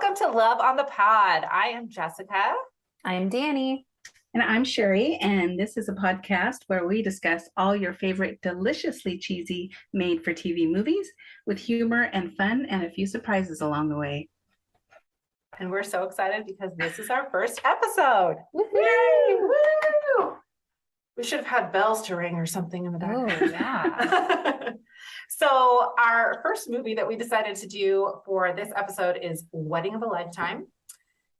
Welcome to Love on the Pod. I am Jessica. I am Danny. And I'm Sherri, and this is a podcast where we discuss all your favorite deliciously cheesy made-for-TV movies with humor and fun and a few surprises along the way. And we're so excited because this is our first episode. Yay! Woo! We should have had bells to ring or something in the back. Oh, yeah. So our first movie that we decided to do for this episode is Wedding of a Lifetime.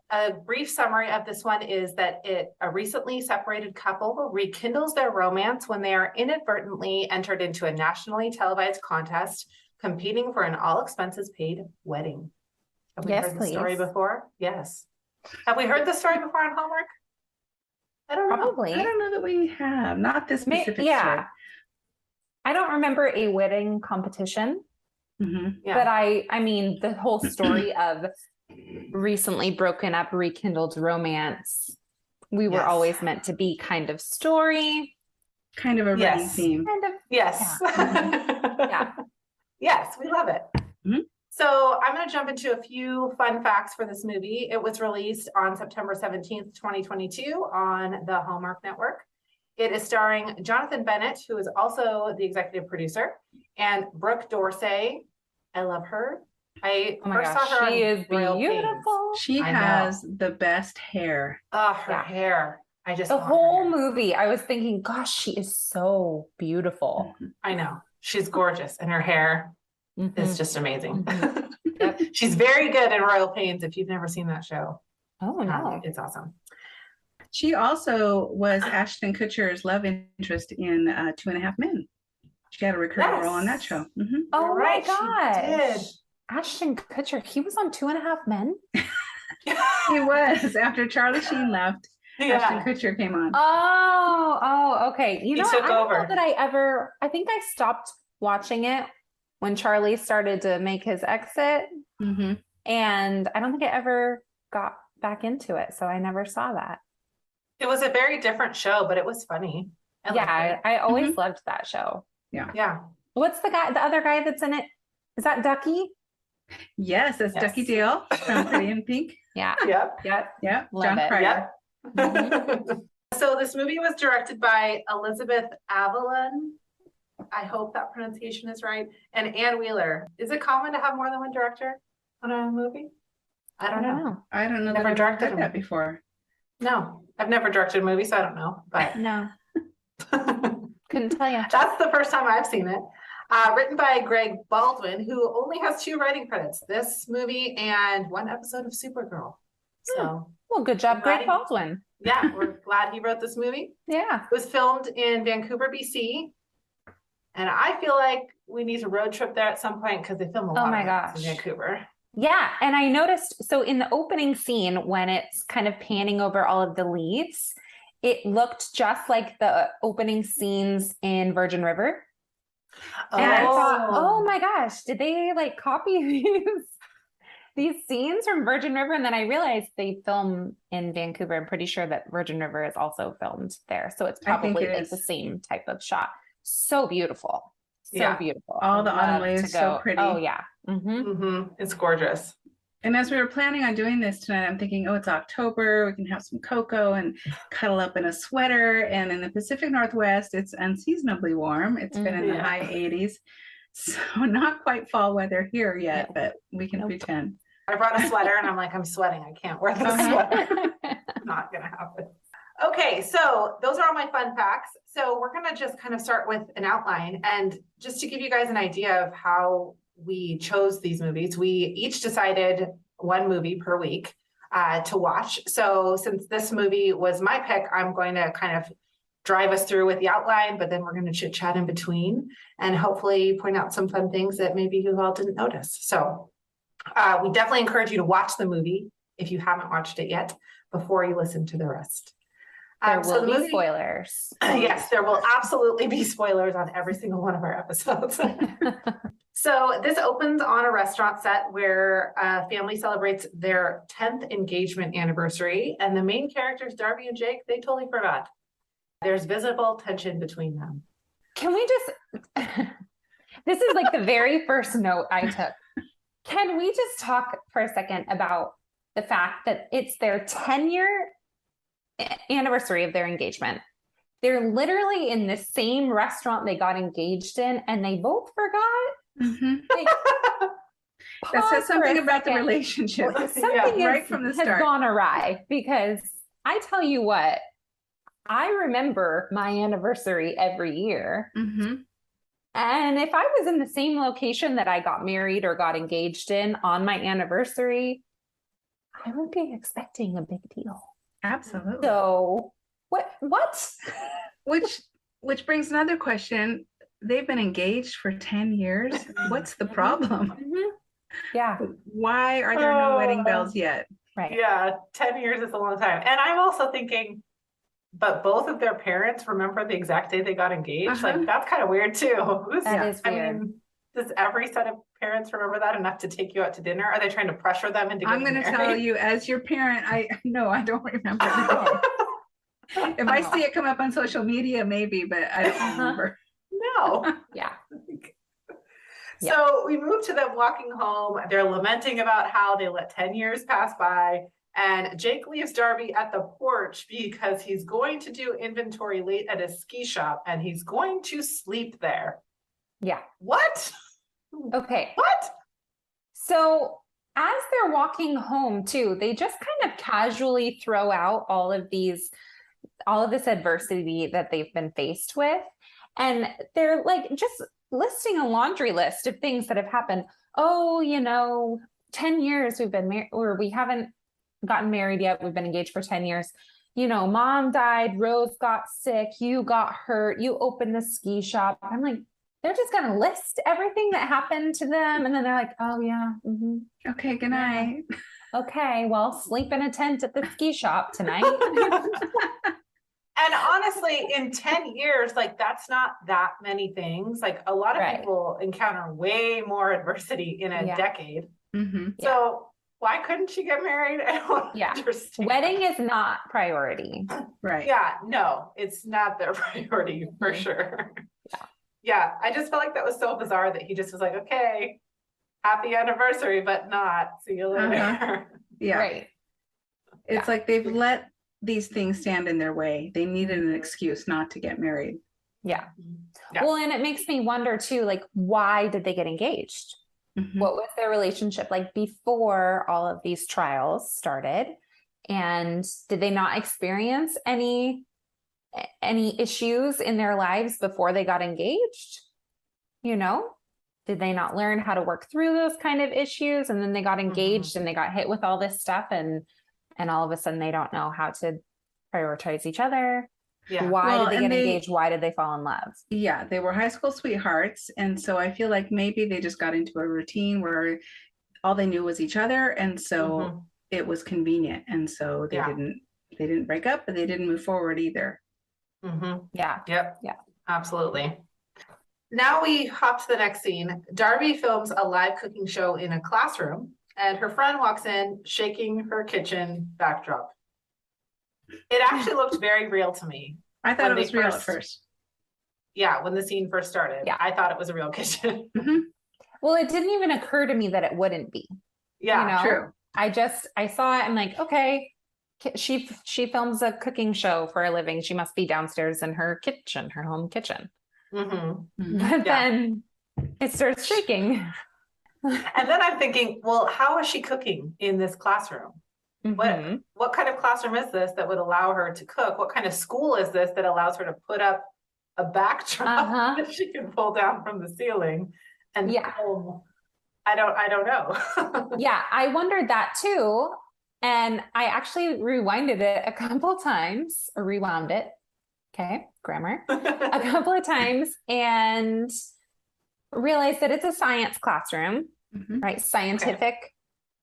A brief summary of this one is that a recently separated couple rekindles their romance when they are inadvertently entered into a nationally televised contest competing for an all-expenses-paid wedding. Have we heard the story before? Yes. Have we heard the story before on Hallmark? I don't know. Probably. I don't know that we have. Not this specific story. I don't remember a wedding competition, but I mean, the whole story of recently broken up, rekindled romance. We were always meant to be kind of story. Kind of a running theme. Kind of. Yes. Yeah. Yes, we love it. Mm-hmm. So I'm going to jump into a few fun facts for this movie. It was released on September 17th, 2022 on the Hallmark Network. It is starring Jonathan Bennett, who is also the executive producer, and Brooke D'Orsay. I love her. I first saw her. She is beautiful. She has the best hair. Oh, her hair. The whole movie, I was thinking, gosh, she is so beautiful. I know. She's gorgeous, and her hair is just amazing. Yep. She's very good in Royal Pains if you've never seen that show. Oh, no. It's awesome. She also was Ashton Kutcher's love interest in 2.5 Men. She had a recurring role on that show. Mm-hmm. Oh, right, my gosh. she did. Ashton Kutcher, he was on 2.5 Men? He was. After Charlie Sheen left, Ashton Kutcher came on. Oh, okay. You know, took I don't over. know that I think I stopped watching it when Charlie started to make his exit. Mm-hmm. And I don't think I ever got back into it. So I never saw that. It was a very different show, but it was funny. I always loved that show. Yeah. What's the other guy that's in it? Is that Ducky? Yes, that's Ducky Dale from Pretty in Pink. Yeah. Yep. Love John it. Cryer. So this movie was directed by Elizabeth Avalon. I hope that pronunciation is right. And Ann Wheeler. Is it common to have more than one director on a movie? I don't know. I don't know Never that I've directed heard that before. No, I've never directed a movie, so I don't know. But No. Couldn't tell you. that's the first time I've seen it. Written by Greg Baldwin, who only has 2 writing credits, this movie and 1 episode of Supergirl. So, well, good job, Greg Baldwin. Yeah, we're glad he wrote this movie. Yeah. It was filmed in Vancouver, BC. And I feel like we need to road trip there at some point because they film a lot of things in Vancouver. Yeah. And I noticed, so in the opening scene, when it's kind of panning over all of the leaves, it looked just like the opening scenes in Virgin River. And I thought, oh my gosh, did they like copy these scenes from Virgin River? And then I realized they film in Vancouver. I'm pretty sure that Virgin River is also filmed there. So it's probably like the same type of shot. So beautiful. So beautiful. All the autumn leaves, so pretty. Oh yeah. It's gorgeous. And as we were planning on doing this tonight, I'm thinking, it's October. We can have some cocoa and cuddle up in a sweater. And in the Pacific Northwest, it's unseasonably warm. It's been in the high 80s. So not quite fall weather here yet, but we can pretend. I brought a sweater and I'm like, I'm sweating. I can't wear the sweater. Not going to happen. Okay, so those are all my fun facts. So we're going to just kind of start with an outline. And just to give you guys an idea of how we chose these movies, we each decided 1 movie per week to watch. So since this movie was my pick, I'm going to kind of drive us through with the outline, but then we're going to chit chat in between and hopefully point out some fun things that maybe you all didn't notice. So we definitely encourage you to watch the movie if you haven't watched it yet before you listen to the rest. There will be spoilers. Yes, there will absolutely be spoilers on every single one of our episodes. So this opens on a restaurant set where a family celebrates their 10th engagement anniversary. And the main characters, Darby and Jake, they totally forgot. There's visible tension between them. Can we just, this is like the very first note I took. Can we just talk for a second about the fact that it's their 10-year anniversary of their engagement? They're literally in the same restaurant they got engaged in, and they both forgot. Like, That says pause for something a about the second. relationship. Something right from the has start. gone awry, because I tell you what, I remember my anniversary every year. And if I was in the same location that I got married or got engaged in on my anniversary, I would be expecting a big deal. Absolutely. So what? Which brings another question. They've been engaged for 10 years. What's the problem? Yeah. Why are there no wedding bells yet? Right. Yeah, 10 years is a long time. And I'm also thinking, but both of their parents remember the exact day they got engaged. Like, that's kind of weird too. That is weird. I mean, does every set of parents remember that enough to take you out to dinner? Are they trying to pressure them into getting I'm going to married? tell you, as your parent, I don't remember that. If I see it come up on social media, maybe, but I don't remember. No. Yeah. So we move to them walking home. They're lamenting about how they let 10 years pass by. And Jake leaves Darby at the porch because he's going to do inventory late at a ski shop and he's going to sleep there. Yeah. What? Okay. What? So as they're walking home too, they just kind of casually throw out all of this adversity that they've been faced with. And they're like just listing a laundry list of things that have happened. Oh, 10 years we've been married, or we haven't gotten married yet. We've been engaged for 10 years. Mom died, Rose got sick, you got hurt, you opened the ski shop. I'm like, they're just going to list everything that happened to them. And then they're like, oh yeah. Okay, good night. Okay, well, sleep in a tent at the ski shop tonight. And honestly, in 10 years, like, that's not that many things. Like, a lot of people encounter way more adversity in a decade. So why couldn't she get married? I don't understand. Wedding is not priority. Right. Yeah, no, it's not their priority for sure. Yeah, I just felt like that was so bizarre that he just was like, okay, happy anniversary, but not. See you later. Yeah. Right. It's like they've let these things stand in their way. They needed an excuse not to get married. Yeah. Well, and it makes me wonder too, like, why did they get engaged? What was their relationship like before all of these trials started? And did they not experience any issues in their lives before they got engaged? Did they not learn how to work through those kind of issues? And then they got engaged and they got hit with all this stuff, and all of a sudden they don't know how to prioritize each other. Yeah. Why did they get engaged? Why did they fall in love? Yeah, they were high school sweethearts. And so I feel like maybe they just got into a routine where all they knew was each other. And so it was convenient. And so they didn't break up, but they didn't move forward either. Yeah. Yep. Yeah, absolutely. Now we hop to the next scene. Darby films a live cooking show in a classroom, and her friend walks in shaking her kitchen backdrop. It actually looked very real to me. I thought it was real at first. Yeah, when the scene first started. Yeah, I thought it was a real kitchen. Well, it didn't even occur to me that it wouldn't be. Yeah, true. I saw it. I'm like, okay, she films a cooking show for a living. She must be downstairs in her kitchen, her home kitchen. But then it starts shaking. And then I'm thinking, well, how is she cooking in this classroom? What kind of classroom is this that would allow her to cook? What kind of school is this that allows her to put up a backdrop that she can pull down from the ceiling and film? I don't know. Yeah, I wondered that too. And I actually rewinded it a couple times, or rewound it. Okay, grammar. A couple of times, and realized that it's a science classroom, right? Scientific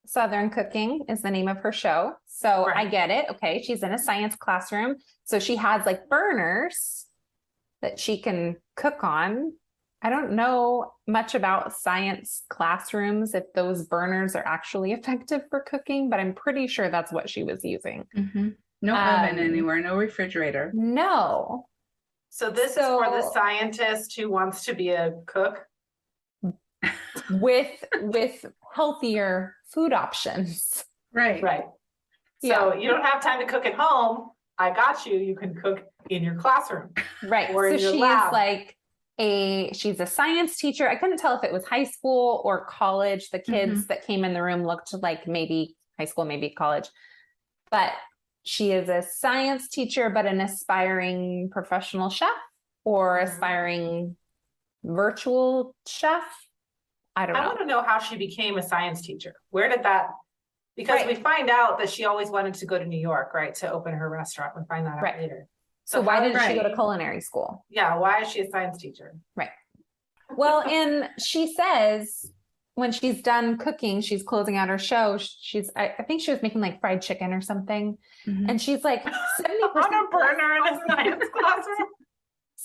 Southern Cooking is the name of her show. So I get it. Okay, she's in a science classroom. So she has like burners that she can cook on. I don't know much about science classrooms, if those burners are actually effective for cooking, but I'm pretty sure that's what she was using. No oven anywhere, no refrigerator. No. So this is for the scientist who wants to be a cook? with healthier food options. Right. Right. So you don't have time to cook at home. I got you. You can cook in your classroom. Right. Or so in your she lab. is like she's a science teacher. I couldn't tell if it was high school or college. The kids that came in the room looked like maybe high school, maybe college. But she is a science teacher, but an aspiring professional chef or aspiring virtual chef. I don't know. I want to know how she became a science teacher. Where did that? Because we find out that she always wanted to go to New York, right, to open her restaurant. We find that out later. So why didn't she go to culinary school? Yeah, why is she a science teacher? Right. Well, and she says when she's done cooking, she's closing out her show. I think she was making like fried chicken or something. And she's like 70% on a burner in a science classroom.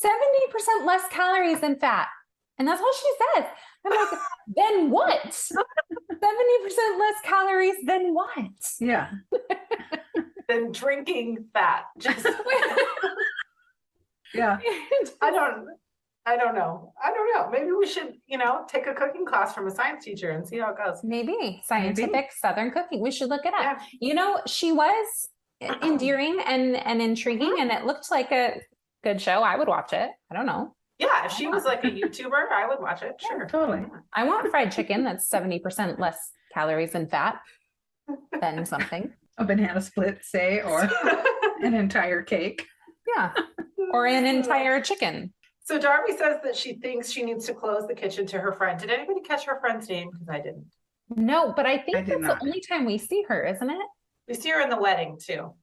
70% less calories than fat. And that's what she says. I'm like, then what? 70% less calories than what? Yeah. Than drinking fat. Just yeah. I don't know. Maybe we should, take a cooking class from a science teacher and see how it goes. Maybe scientific Southern cooking. We should look it up. Yeah. She was endearing and intriguing, and it looked like a good show. I would watch it. I don't know. Yeah, if she was like a YouTuber, I would watch it. Sure. Totally. I want fried chicken that's 70% less calories than fat than something. A banana split, say, or an entire cake. Yeah. Or an entire chicken. So Darby says that she thinks she needs to close the kitchen to her friend. Did anybody catch her friend's name? Because I didn't. No, but I think that's the only time we see her, isn't it? We see her in the wedding too.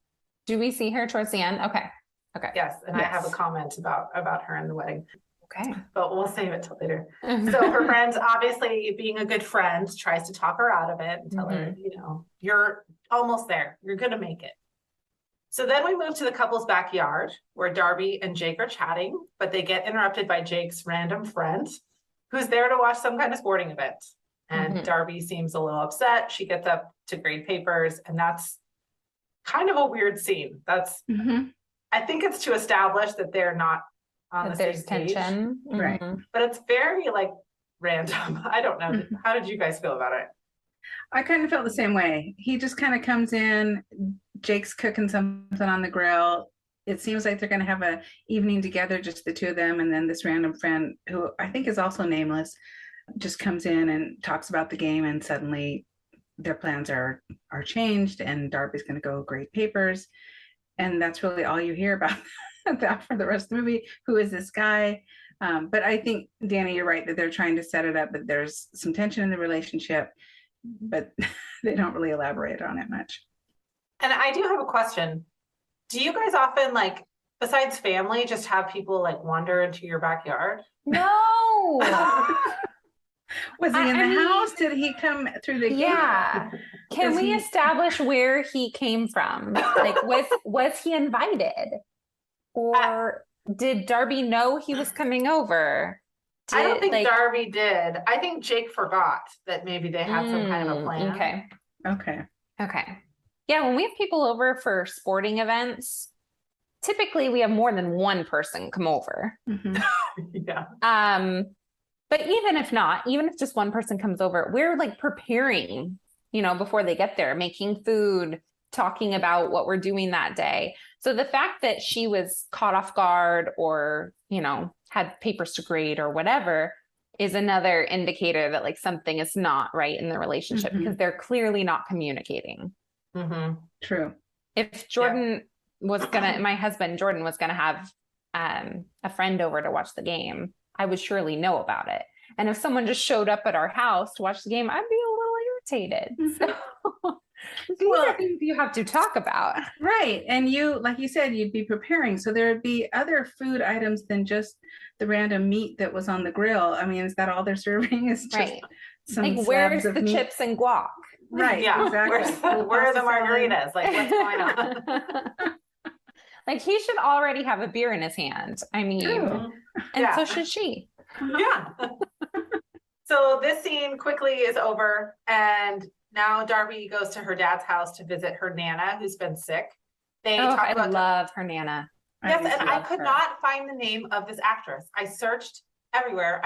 Do we see her towards the end? Okay. Yes, and I have a comment about her in the wedding. Okay. But we'll save it till later. So her friend, obviously being a good friend, tries to talk her out of it and tell her, you're almost there. You're going to make it. So then we move to the couple's backyard where Darby and Jake are chatting, but they get interrupted by Jake's random friend who's there to watch some kind of sporting event. And Darby seems a little upset. She gets up to grade papers, and that's kind of a weird scene. That's, I think it's to establish that they're not on the same page. Tension. Right. But it's very random. I don't know. How did you guys feel about it? I kind of felt the same way. He just kind of comes in, Jake's cooking something on the grill. It seems like they're going to have an evening together, just the two of them. And then this random friend, who I think is also nameless, just comes in and talks about the game. And suddenly their plans are changed, and Darby's going to go grade papers. And that's really all you hear about that for the rest of the movie. Who is this guy? But I think, Danny, you're right that they're trying to set it up, but there's some tension in the relationship, but they don't really elaborate on it much. And I do have a question. Do you guys often, besides family, just have people wander into your backyard? No. Was he in the house? Did he come through the gate? Yeah. Can we establish where he came from? Was he invited? Or did Darby know he was coming over? I don't think Darby did. I think Jake forgot that maybe they had some kind of a plan. Okay. Yeah, when we have people over for sporting events, typically we have more than one person come over. Yeah. But even if not, even if just one person comes over, we're preparing, before they get there, making food, talking about what we're doing that day. So the fact that she was caught off guard or, had papers to grade or whatever is another indicator that something is not right in the relationship because they're clearly not communicating. True. If Jordan was my husband, Jordan, was going to have a friend over to watch the game, I would surely know about it. And if someone just showed up at our house to watch the game, I'd be a little irritated. So these are things you have to talk about. Right. And you, like you said, you'd be preparing. So there would be other food items than just the random meat that was on the grill. I mean, is that all they're serving? Is just some where's the meat? Chips and guac? Right. Yeah. Exactly. Where are the margaritas? What's going on? He should already have a beer in his hand. I mean, and so should she. Yeah. So this scene quickly is over, and now Darby goes to her dad's house to visit her Nana, who's been sick. I love her Nana. Yes, and I could not find the name of this actress. I searched everywhere.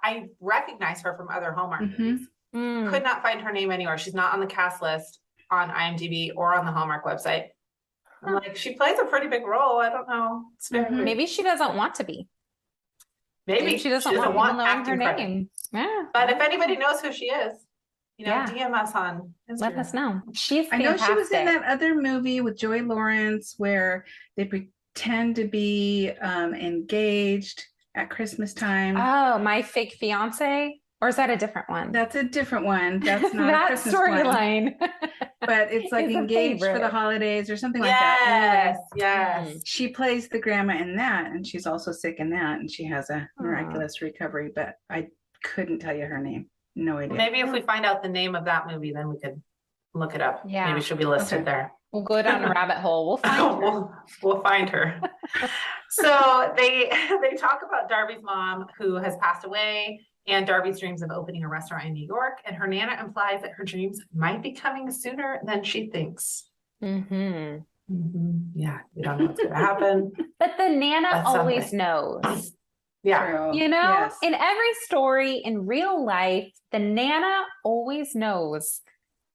I recognize her from other Hallmark Mhm. movies. Mm. Could not find her name anywhere. She's not on the cast list on IMDb or on the Hallmark website. I'm like, she plays a pretty big role. I don't know. It's very weird. Maybe she doesn't want to be. Maybe she doesn't want people knowing her acting credit. name. Yeah. But if anybody knows who she is, Yeah. DM us on Instagram. Let us know. She's I know she was in fantastic. that other movie with Joy Lawrence where they pretend to be engaged at Christmas time. Oh, My Fake Fiance? Or is that a different one? That's a different one. That's not a that Christmas one. storyline. But it's like It's a engaged for the favorite. holidays or something like that. Anyway, Yes. she plays the grandma in that, and she's also sick in that, and she has a miraculous recovery, but I couldn't tell you her name. No idea. Maybe if we find out the name of that movie, then we could look it up. Yeah. Maybe she'll be listed Okay. there. We'll go down a rabbit hole. We'll find her. we'll find her. So they talk about Darby's mom who has passed away and Darby's dreams of opening a restaurant in New York. And her Nana implies that her dreams might be coming sooner than she thinks. Mm-hmm. Yeah, we don't know what's going to happen. But the Nana That's always something. knows. Yeah. True. You know, Yes. in every story in real life, the Nana always knows.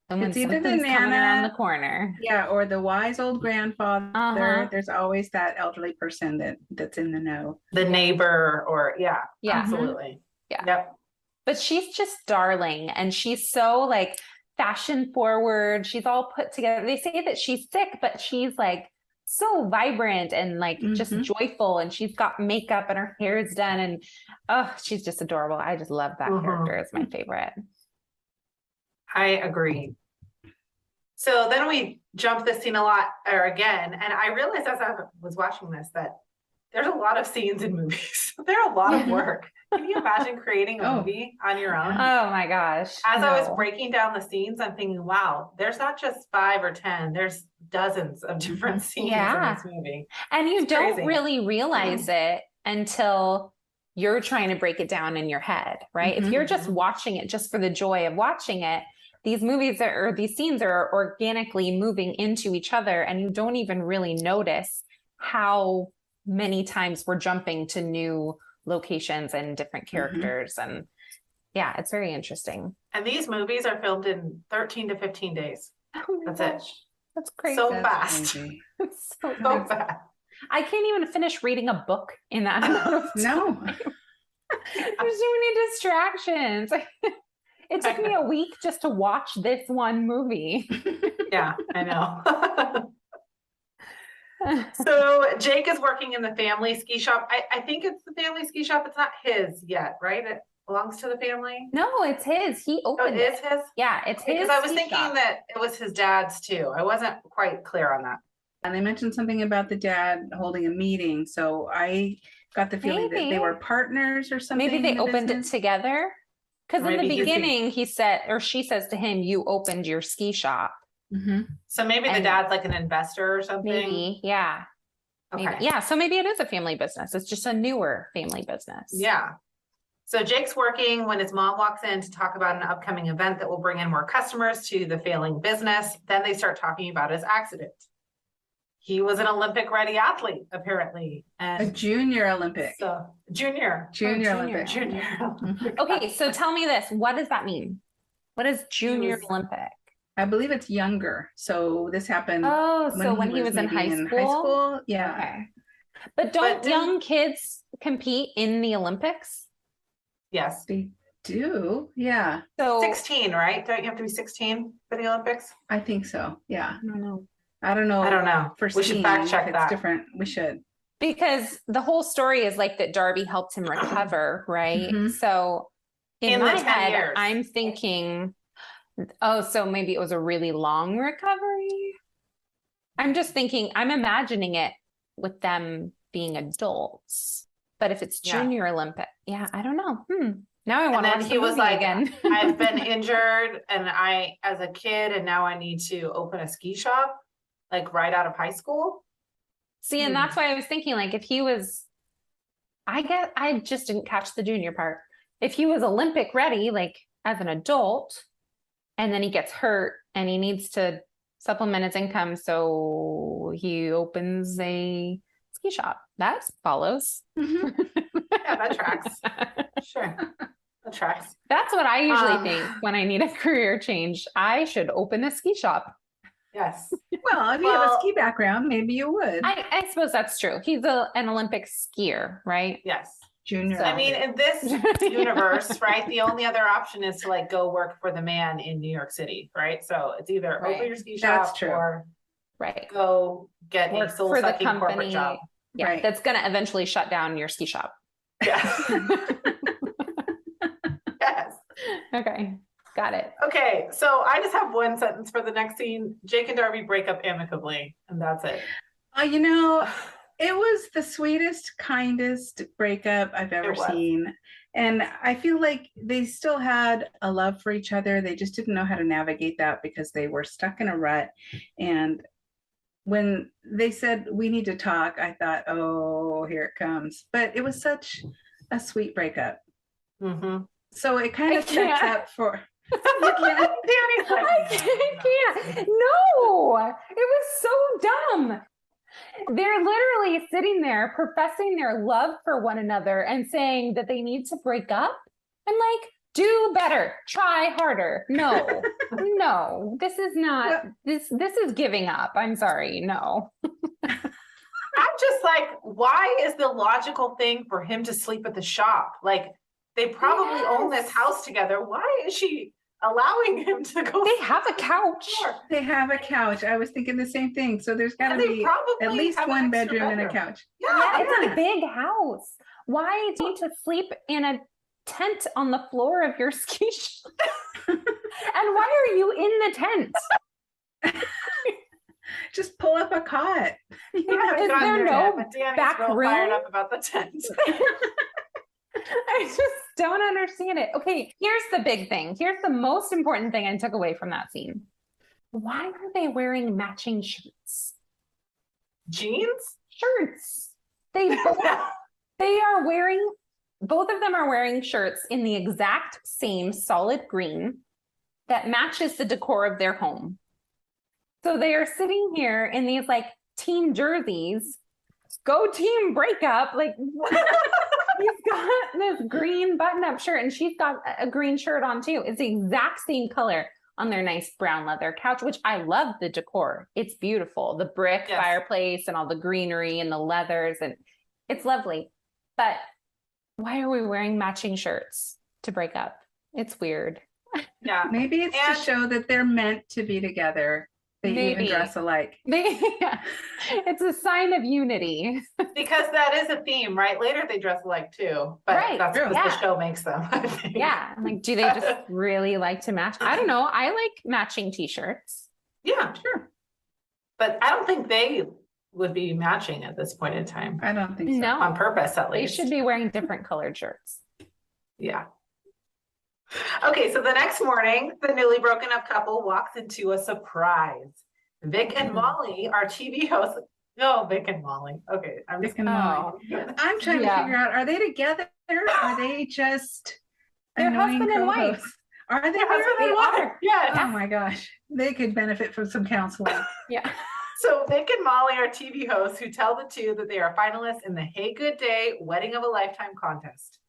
And when It's either the something's coming Nana- around the corner. Yeah, or the wise old grandfather. Uh-huh. There's always that elderly person that's in the know. The neighbor or Yeah. absolutely. Yeah. Yep. But she's just darling and she's so like fashion forward. She's all put together. They say that she's sick, but she's like so vibrant and like just joyful, and she's got makeup and her hair is done, and she's just adorable. I just love that character. It's my favorite. I agree. So then we jump this scene again, and I realized as I was watching this that there's a lot of scenes in movies. They're a lot of work. Can you imagine creating a movie on your own? Oh my gosh. As I was breaking down the scenes, I'm thinking, wow, there's not just 5 or 10, there's dozens of different scenes in this movie. And you don't crazy. really realize it until you're trying to break it down in your head, right? If you're just watching it just for the joy of watching it, these movies or these scenes are organically moving into each other, and you don't even really notice how many times we're jumping to new locations and different characters. And yeah, it's very interesting. And these movies are filmed in 13 to 15 days. That's it. That's crazy. So That's fast. crazy. It's so So fast. fast. I can't even finish reading a book in that amount of time. No. There's so many distractions. It took me a week just to watch this one movie. Yeah, I know. So Jake is working in the family ski shop. I think it's the family ski shop. It's not his yet, right? It belongs to the family. No, it's his. He Oh, opened it is his? Yeah, it's his. Because I was ski thinking shop. that it was his dad's too. I wasn't quite clear on that. And they mentioned something about the dad holding a meeting. So I got the feeling that Maybe. they were partners or something. Maybe they in the opened it business. together. Because in the Maybe he's the- beginning, he said, or she says to him, "You opened your ski shop." So maybe the And- dad's like an investor or something. Maybe, yeah. Okay. Maybe. Yeah, so maybe it is a family business. It's just a newer family business. Yeah. So Jake's working when his mom walks in to talk about an upcoming event that will bring in more customers to the failing business. Then they start talking about his accident. He was an Olympic ready athlete, apparently. A And junior Olympic. so junior. Junior junior. Olympic. Junior. Okay, so tell me this. What does that mean? What is junior was- Olympic? I believe it's younger. So this happened Oh, so when he was in maybe high school? Yeah. Okay. But don't didn't- young kids compete in the Olympics? Yes. They do. Yeah. So 16, right? Don't you have to be 16 for the Olympics? I think so. Yeah. I don't know. I don't know. I don't know. For We should skiing, fact if check it's that. different. We should. Because the whole story is like that Darby helped him recover, right? Mhm. So in In the my 10 head, years. I'm thinking, oh, so maybe it was a really long recovery. I'm just thinking, I'm imagining it with them being adults. But if it's Yeah. junior Olympic, yeah, I don't know. Now I And want to then watch he the was movie like, again. I've been injured and as a kid, and now I need to open a ski shop, like right out of high school. See, and that's why I was thinking, like, if he was, I guess I just didn't catch the junior part. If he was Olympic ready, like as an adult, and then he gets hurt and he needs to supplement his income, so he opens a ski shop. That follows. Yeah, that tracks. Sure. That tracks. That's what I usually think when I need a career change. I should open a ski shop. Yes. Well, if you have a ski background, maybe you would. I suppose that's true. He's an Olympic skier, right? Yes. Junior. I mean, in this universe, right, the only other option is to like go work for the man in New York City, right? So it's either open your ski shop or go get a soul-sucking corporate job. Yeah, that's going to eventually shut down your ski shop. Yeah. Yes. Okay. Got it. Okay, so I just have one sentence for the next scene. Jake and Darby break up amicably, and that's it. You know, it was the sweetest, kindest breakup I've ever seen. And I feel like they still had a love for each other. They just didn't know how to navigate that because they were stuck in a rut. And when they said, we need to talk, I thought, oh, here it comes. But it was such a sweet breakup. Mm-hmm. So it kind of sets up for... I can't. No, it was so dumb. They're literally sitting there professing their love for one another and saying that they need to break up. I'm like, do better, try harder. No, no, this is not, this is giving up. I'm sorry, no. I'm just like, why is the logical thing for him to sleep at the shop? Like, they probably own this house together. Why is she allowing him to go? They have a couch. They have a couch. I was thinking the same thing. So there's got to be at least one bedroom and a couch. Yeah, it's a big house. Why do you need to sleep in a tent on the floor of your ski shop? And why are you in the tent? Just pull up a cot. Is there no back room? Fired up about the tent. I just don't understand it. Okay, here's the big thing. Here's the most important thing I took away from that scene. Why are they wearing matching shirts? Jeans? Shirts. They are wearing, both of them are wearing shirts in the exact same solid green that matches the decor of their home. So they are sitting here in these like team jerseys. Go team breakup. Like, he's got this green button-up shirt and she's got a green shirt on too. It's the exact same color on their nice brown leather couch, which I love the decor. It's beautiful. The brick fireplace and all the greenery and the leathers, and it's lovely. But why are we wearing matching shirts to break up? It's weird. Yeah. Maybe it's to show that they're meant to be together. They even dress alike. It's a sign of unity. Because that is a theme, right? Later they dress alike too. But that's because the show makes them, I think. Yeah. I'm like, do they just really like to match? I don't know. I like matching t-shirts. Yeah, sure. But I don't think they would be matching at this point in time. I don't think so. No. On purpose, at least. They should be wearing different colored shirts. Yeah. Okay, so the next morning, the newly broken up couple walks into a surprise. Vic and Molly, our TV hosts. No, Vic and Molly. Okay, I'm just I'm trying to figure out: are they together? Are they just they're husband and wife? Are they husband and wife? Yeah. Oh my gosh, they could benefit from some counseling. Yeah. So Vic and Molly are TV hosts who tell the two that they are finalists in the Hey Good Day Wedding of a Lifetime contest.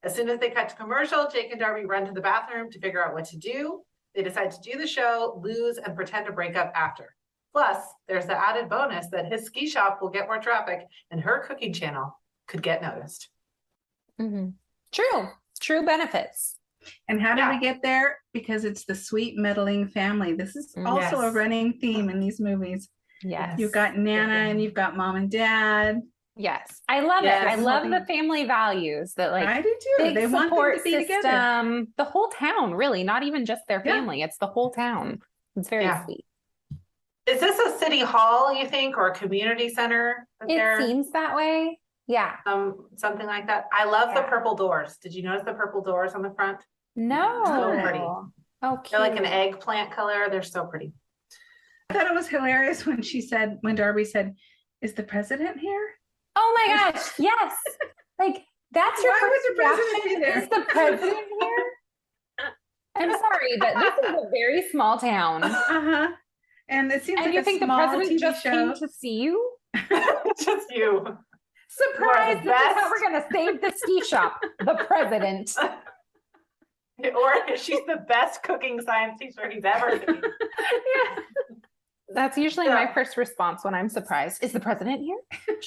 As soon as they cut to commercial, Jake and Darby run to the bathroom to figure out what to do. They decide to do the show, lose, and pretend to break up after. Plus, there's the added bonus that his ski shop will get more traffic and her cooking channel could get noticed. Mm-hmm. True benefits. And how did we get there? Because it's the sweet meddling family. This is also a running theme in these movies. Yes. You've got Nana and you've got mom and dad. Yes. I love it. I love the family values that like I do too. They want them to be together. The whole town, really, not even just their family. It's the whole town. It's very sweet. Is this a city hall, you think, or a community center? It seems that way. Yeah. Something like that. I love the purple doors. Did you notice the purple doors on the front? No. So pretty. Oh, cute. They're like an eggplant color. They're so pretty. I thought it was hilarious when Darby said, "Is the president here?" Oh my gosh, yes. Like, that's your Why first would the president be there? Is the president here? I'm sorry, but this is a very small town. Uh-huh. And it seems like you think the president TV just came to see you? Just you. Surprise! This is how we're gonna save the ski shop. The president. Or she's the best cooking science teacher he's ever seen. Yeah. That's usually my first response when I'm surprised. Is the president here?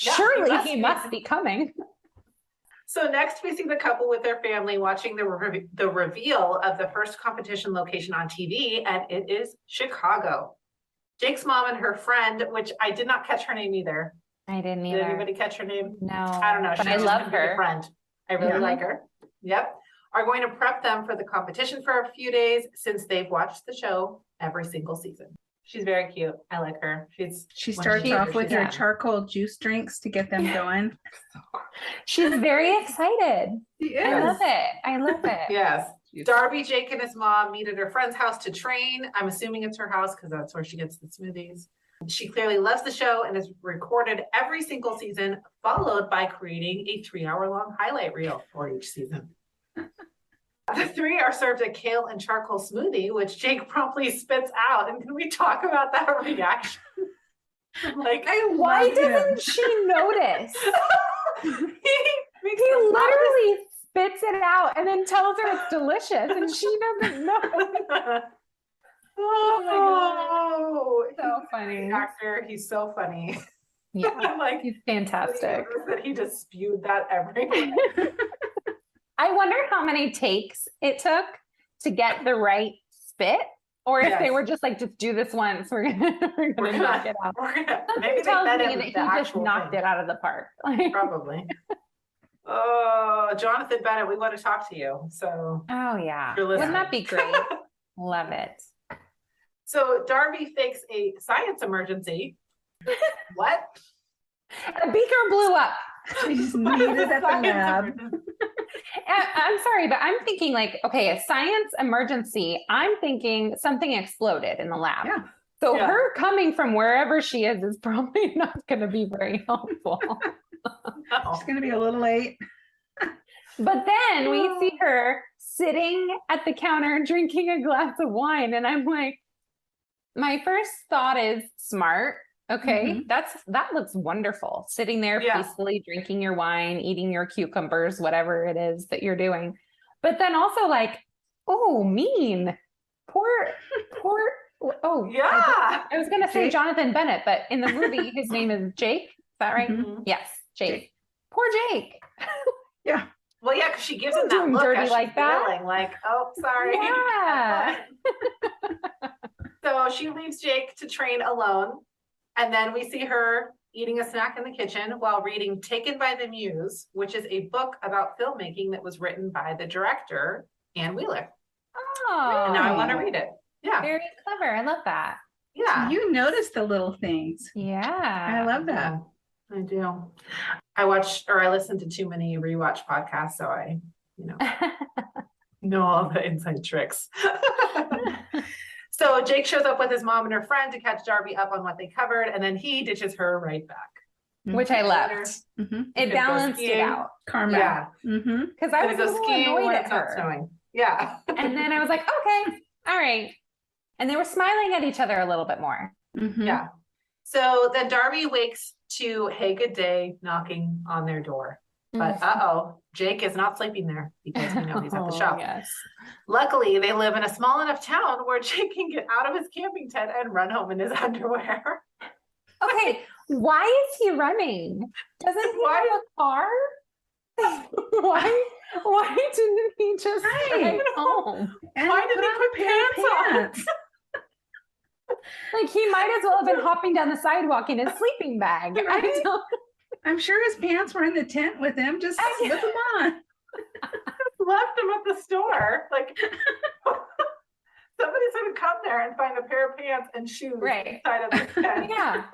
Yeah, Surely he must be coming. So next we see the couple with their family watching the reveal of the first competition location on TV, and it is Chicago. Jake's mom and her friend, which I did not catch her name either. I didn't either. Did anybody catch her name? No. I don't know. But I love her. Friend. I really like her. Yep. Are going to prep them for the competition for a few days since they've watched the show every single season. She's very cute. I like her. She starts off with her charcoal juice drinks to get them going. She's very excited. Yes. I love it. I love it. Yes. Darby, Jake, and his mom meet at her friend's house to train. I'm assuming it's her house because that's where she gets the smoothies. She clearly loves the show and has recorded every single season, followed by creating a 3-hour-long highlight reel for each season. The three are served a kale and charcoal smoothie, which Jake promptly spits out. And can we talk about that reaction? Like, why doesn't she notice? he literally spits it out and then tells her it's delicious, and she doesn't know. Oh, so funny. Actor, he's so funny. Yeah, like he's fantastic. That he just spewed that everywhere. I wonder how many takes it took to get the right spit, or if they were just like, just do this once. We're gonna knock it out. Maybe tells me that he just knocked it out of the park. Probably. Oh, Jonathan Bennett, we want to talk to you. So. Oh yeah, wouldn't that be great? Love it. So Darby fakes a science emergency. What? A beaker blew up. She's needed at the lab. I'm sorry, but I'm thinking like, okay, a science emergency. I'm thinking something exploded in the lab. Yeah. So her coming from wherever she is probably not going to be very helpful. She's going to be a little late. But then we see her sitting at the counter drinking a glass of wine. And I'm like, my first thought is smart. Okay, that looks wonderful. Sitting there peacefully drinking your wine, eating your cucumbers, whatever it is that you're doing. But then also like, oh, mean. Poor. Oh, yeah. I was going to say Jonathan Bennett, but in the movie, his name is Jake. Is that right? Mm-hmm. Yes, Jake. Poor Jake. Yeah. Well, yeah, because she gives him that look dirty like that. Feeling, like, oh, sorry. Yeah. So she leaves Jake to train alone. And then we see her eating a snack in the kitchen while reading Taken by the Muse, which is a book about filmmaking that was written by the director, Ann Wheeler. Oh. And now I want to read it. Yeah. Very clever. I love that. Yeah. So you notice the little things. Yeah. I love that. I do. I listen to too many rewatch podcasts, so I, know all the inside tricks. So Jake shows up with his mom and her friend to catch Darby up on what they covered, and then he ditches her right back. Which I loved. Mm-hmm. It balanced it out. Karma. Yeah. Because I was a little annoyed at her. Snowing. Yeah. And then I was like, okay, all right. And they were smiling at each other a little bit more. Mm-hmm. Yeah. So then Darby wakes to "Hey, good day" knocking on their door. But Jake is not sleeping there because we know he's at the shop. Yes. Luckily, they live in a small enough town where Jake can get out of his camping tent and run home in his underwear. Okay, why is he running? Doesn't he have a car? Why didn't he just drive home? And why did he put pants on? Like he might as well have been hopping down the sidewalk in his sleeping bag. Right? I'm sure his pants were in the tent with him. Just slip them on. Left him at the store. Like somebody's gonna come there and find a pair of pants and shoes inside of the tent. Yeah.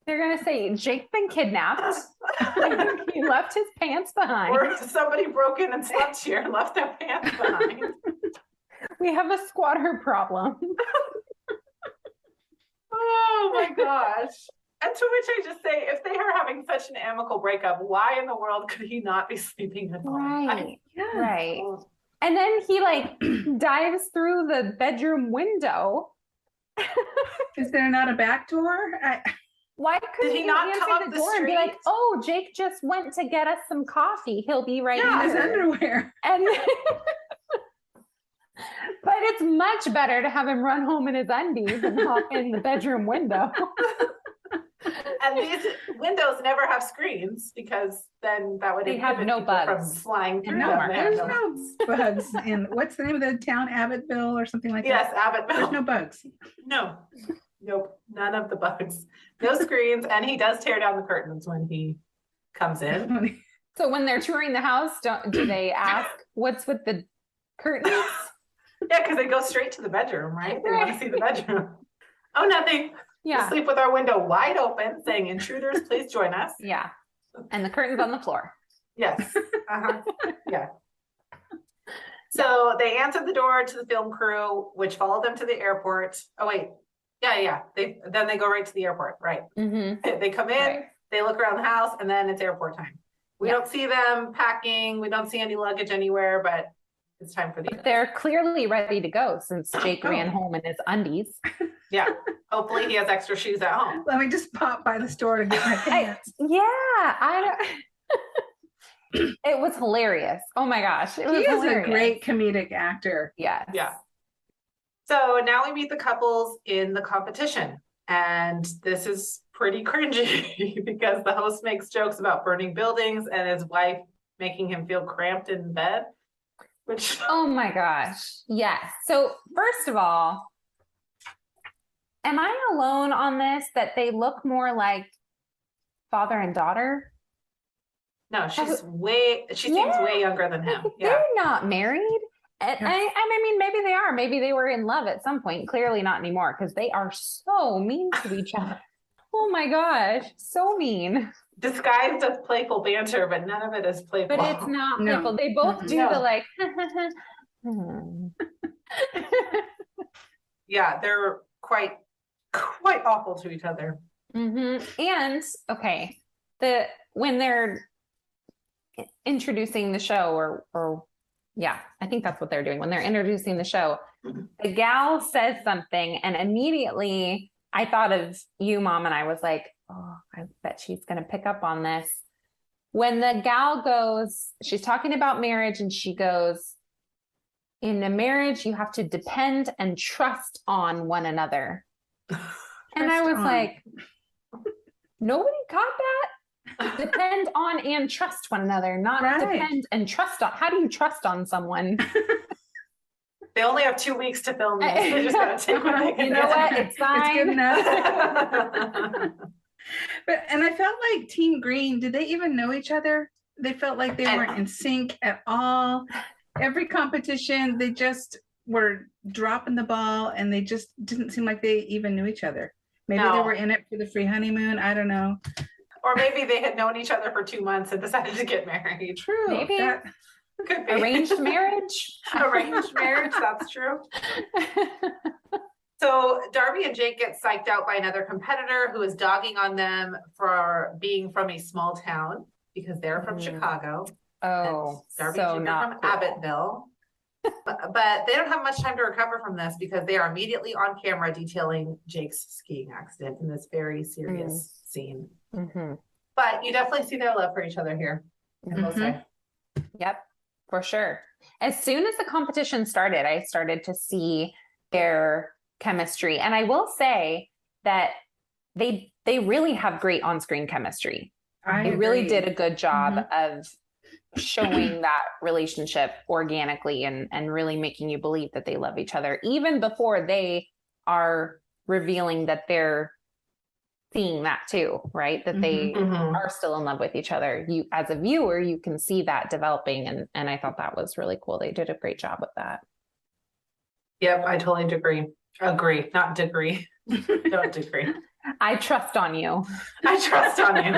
They're gonna say Jake's been kidnapped. He left his pants behind. Or somebody broke in and slept here and left their pants behind. We have a squatter problem. Oh my gosh. And to which I just say, if they are having such an amicable breakup, why in the world could he not be sleeping at home? Right. Right. And then he dives through the bedroom window. Is there not a back door? Why couldn't he you not answer come up the the door and be like, street? oh, Jake just went to get us some coffee. He'll be right In his here. underwear. And but it's much better to have him run home in his undies and hop in the bedroom window. And these windows never have screens because then that would They have inhibit no people from bugs. flying through No, them. Mark, They have There's no bugs in, what's the name of the town? Abbottville or something like Yes, that? Abbott. There's no bugs. No. Nope. None of the bugs. No screens. And he does tear down the curtains when he comes in. So when they're touring the house, do they ask what's with the curtains? Yeah, because they go straight to the bedroom, right? They want to see the bedroom. Oh, nothing. We Yeah. sleep with our window wide open, saying, "Intruders, please join us." Yeah. And the curtains on the floor. Yes. Uh-huh. Yeah. So they answered the door to the film crew, which followed them to the airport. Oh, wait. Yeah. Then they go right to the airport, right? Mm-hmm. They come in, Right. they look around the house, and then it's airport time. We don't see them packing. We don't see any luggage anywhere, but it's time for the. They're clearly ready to go since Jake ran home in his undies. Yeah. Hopefully he has extra shoes at home. Let me just pop by the store to get my pants. Yeah, I don't. It was hilarious. Oh my gosh, it was He is hilarious. a great comedic actor. Yes. Yeah. So now we meet the couples in the competition. And this is pretty cringy because the host makes jokes about burning buildings and his wife making him feel cramped in bed. Which Oh my gosh. Yes. So first of all, am I alone on this that they look more like father and daughter? no, she seems way younger than him. Yeah. They're not married. And I mean, maybe they are. Maybe they were in love at some point. Clearly not anymore because they are so mean to each other. Oh my gosh, so mean. Disguised as playful banter, but none of it is playful. But it's not No. playful. They both do No. the like. Yeah, they're quite awful to each other. And okay, when they're introducing the show, or yeah, I think that's what they're doing when they're introducing the show. The gal says something, and immediately I thought of you, Mom, and I was like, oh, I bet she's going to pick up on this. When the gal goes, she's talking about marriage, and she goes, in a marriage, you have to depend and trust on one another. And I was like, nobody caught that? Depend on and trust one another, not depend and trust on. How do you trust on someone? They only have 2 weeks to film this. They just gotta take what they can You know get. what? It's fine. It's good enough. And I felt like Team Green, did they even know each other? They felt like they weren't in sync at all. Every competition, they just were dropping the ball and they just didn't seem like they even knew each other. Maybe they were in it for the free honeymoon. I don't know. Or maybe they had known each other for 2 months and decided to get married. True. Maybe. Could be. Arranged marriage. Arranged marriage, that's true. So Darby and Jake get psyched out by another competitor who is dogging on them for being from a small town because they're from Chicago. Oh, Darby so and Jake not are from Abbottville. But they don't have much time to recover from this because they are immediately on camera detailing Jake's skiing accident in this very serious scene. But you definitely see their love for each other here. I will say. Yep, for sure. As soon as the competition started, I started to see their chemistry. And I will say that they really have great on-screen chemistry. They really did a good job of showing that relationship organically and really making you believe that they love each other, even before they are revealing that they're seeing that too, right? That they are still in love with each other. You, as a viewer, you can see that developing. And I thought that was really cool. They did a great job with that. Yep, I totally agree. Agree, not degree. Don't degree. I trust on you. I trust on you.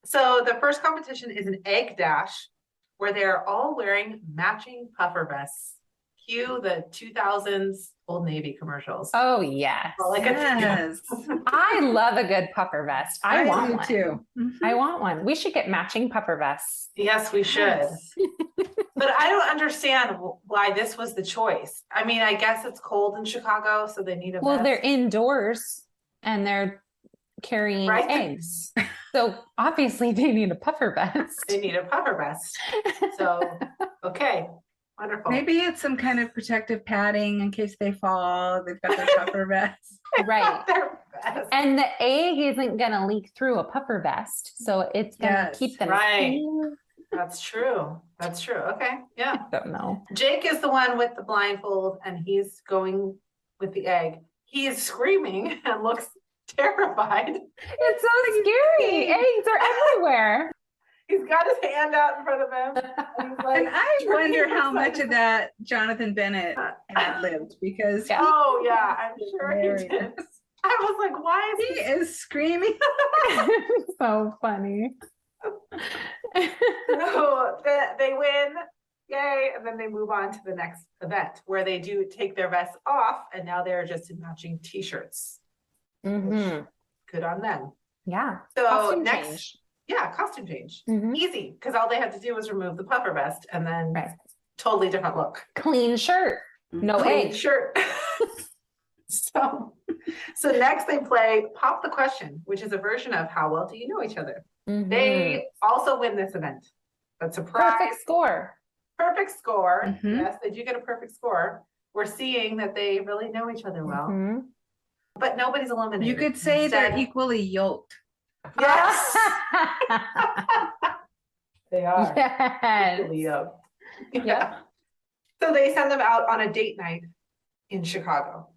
So the first competition is an egg dash where they're all wearing matching puffer vests. Cue the 2000s Old Navy commercials. Oh, yes. Yes. I love a good puffer vest. I want one too. I want one. We should get matching puffer vests. Yes, we should. But I don't understand why this was the choice. I mean, I guess it's cold in Chicago, so they need a Well, vest. they're indoors and they're carrying Right. eggs. So obviously they need a puffer vest. They need a puffer vest. So, okay, wonderful. Maybe it's some kind of protective padding in case they fall. They've got their puffer vest. Right. Their vest. And the egg isn't going to leak through a puffer vest. So it's going to Yes, keep them right. safe. That's true. That's true. Okay, yeah. Don't know. Jake is the one with the blindfold, and he's going with the egg. He is screaming and looks terrified. It's so scary. Eggs are everywhere. He's got his hand out in front of him. And he's like, And I wonder how much excited. of that Jonathan Bennett had lived because Yeah. Oh yeah, I'm sure he hilarious. did. I was like, why He is he? is screaming. So funny. So they win, yay, and then they move on to the next event where they do take their vests off, and now they're just in matching t-shirts. Hmm. Good on them. Yeah. So Costume next, change. yeah, costume change. Mhm. Easy, because all they had to do was remove the puffer vest, and then Right. totally different look. Clean shirt. No Clean egg. shirt. So next they play Pop the Question, which is a version of How Well Do You Know Each Other? Mhm. They also win this event. A surprise. Perfect score. Perfect score. Mhm. Yes, they do get a perfect score. We're seeing that they really know each other well, Mhm. but nobody's eliminated. You could say Instead- they're equally yoked. Yes, they are. Yes. Equally yoked. Yep. So they send them out on a date night in Chicago.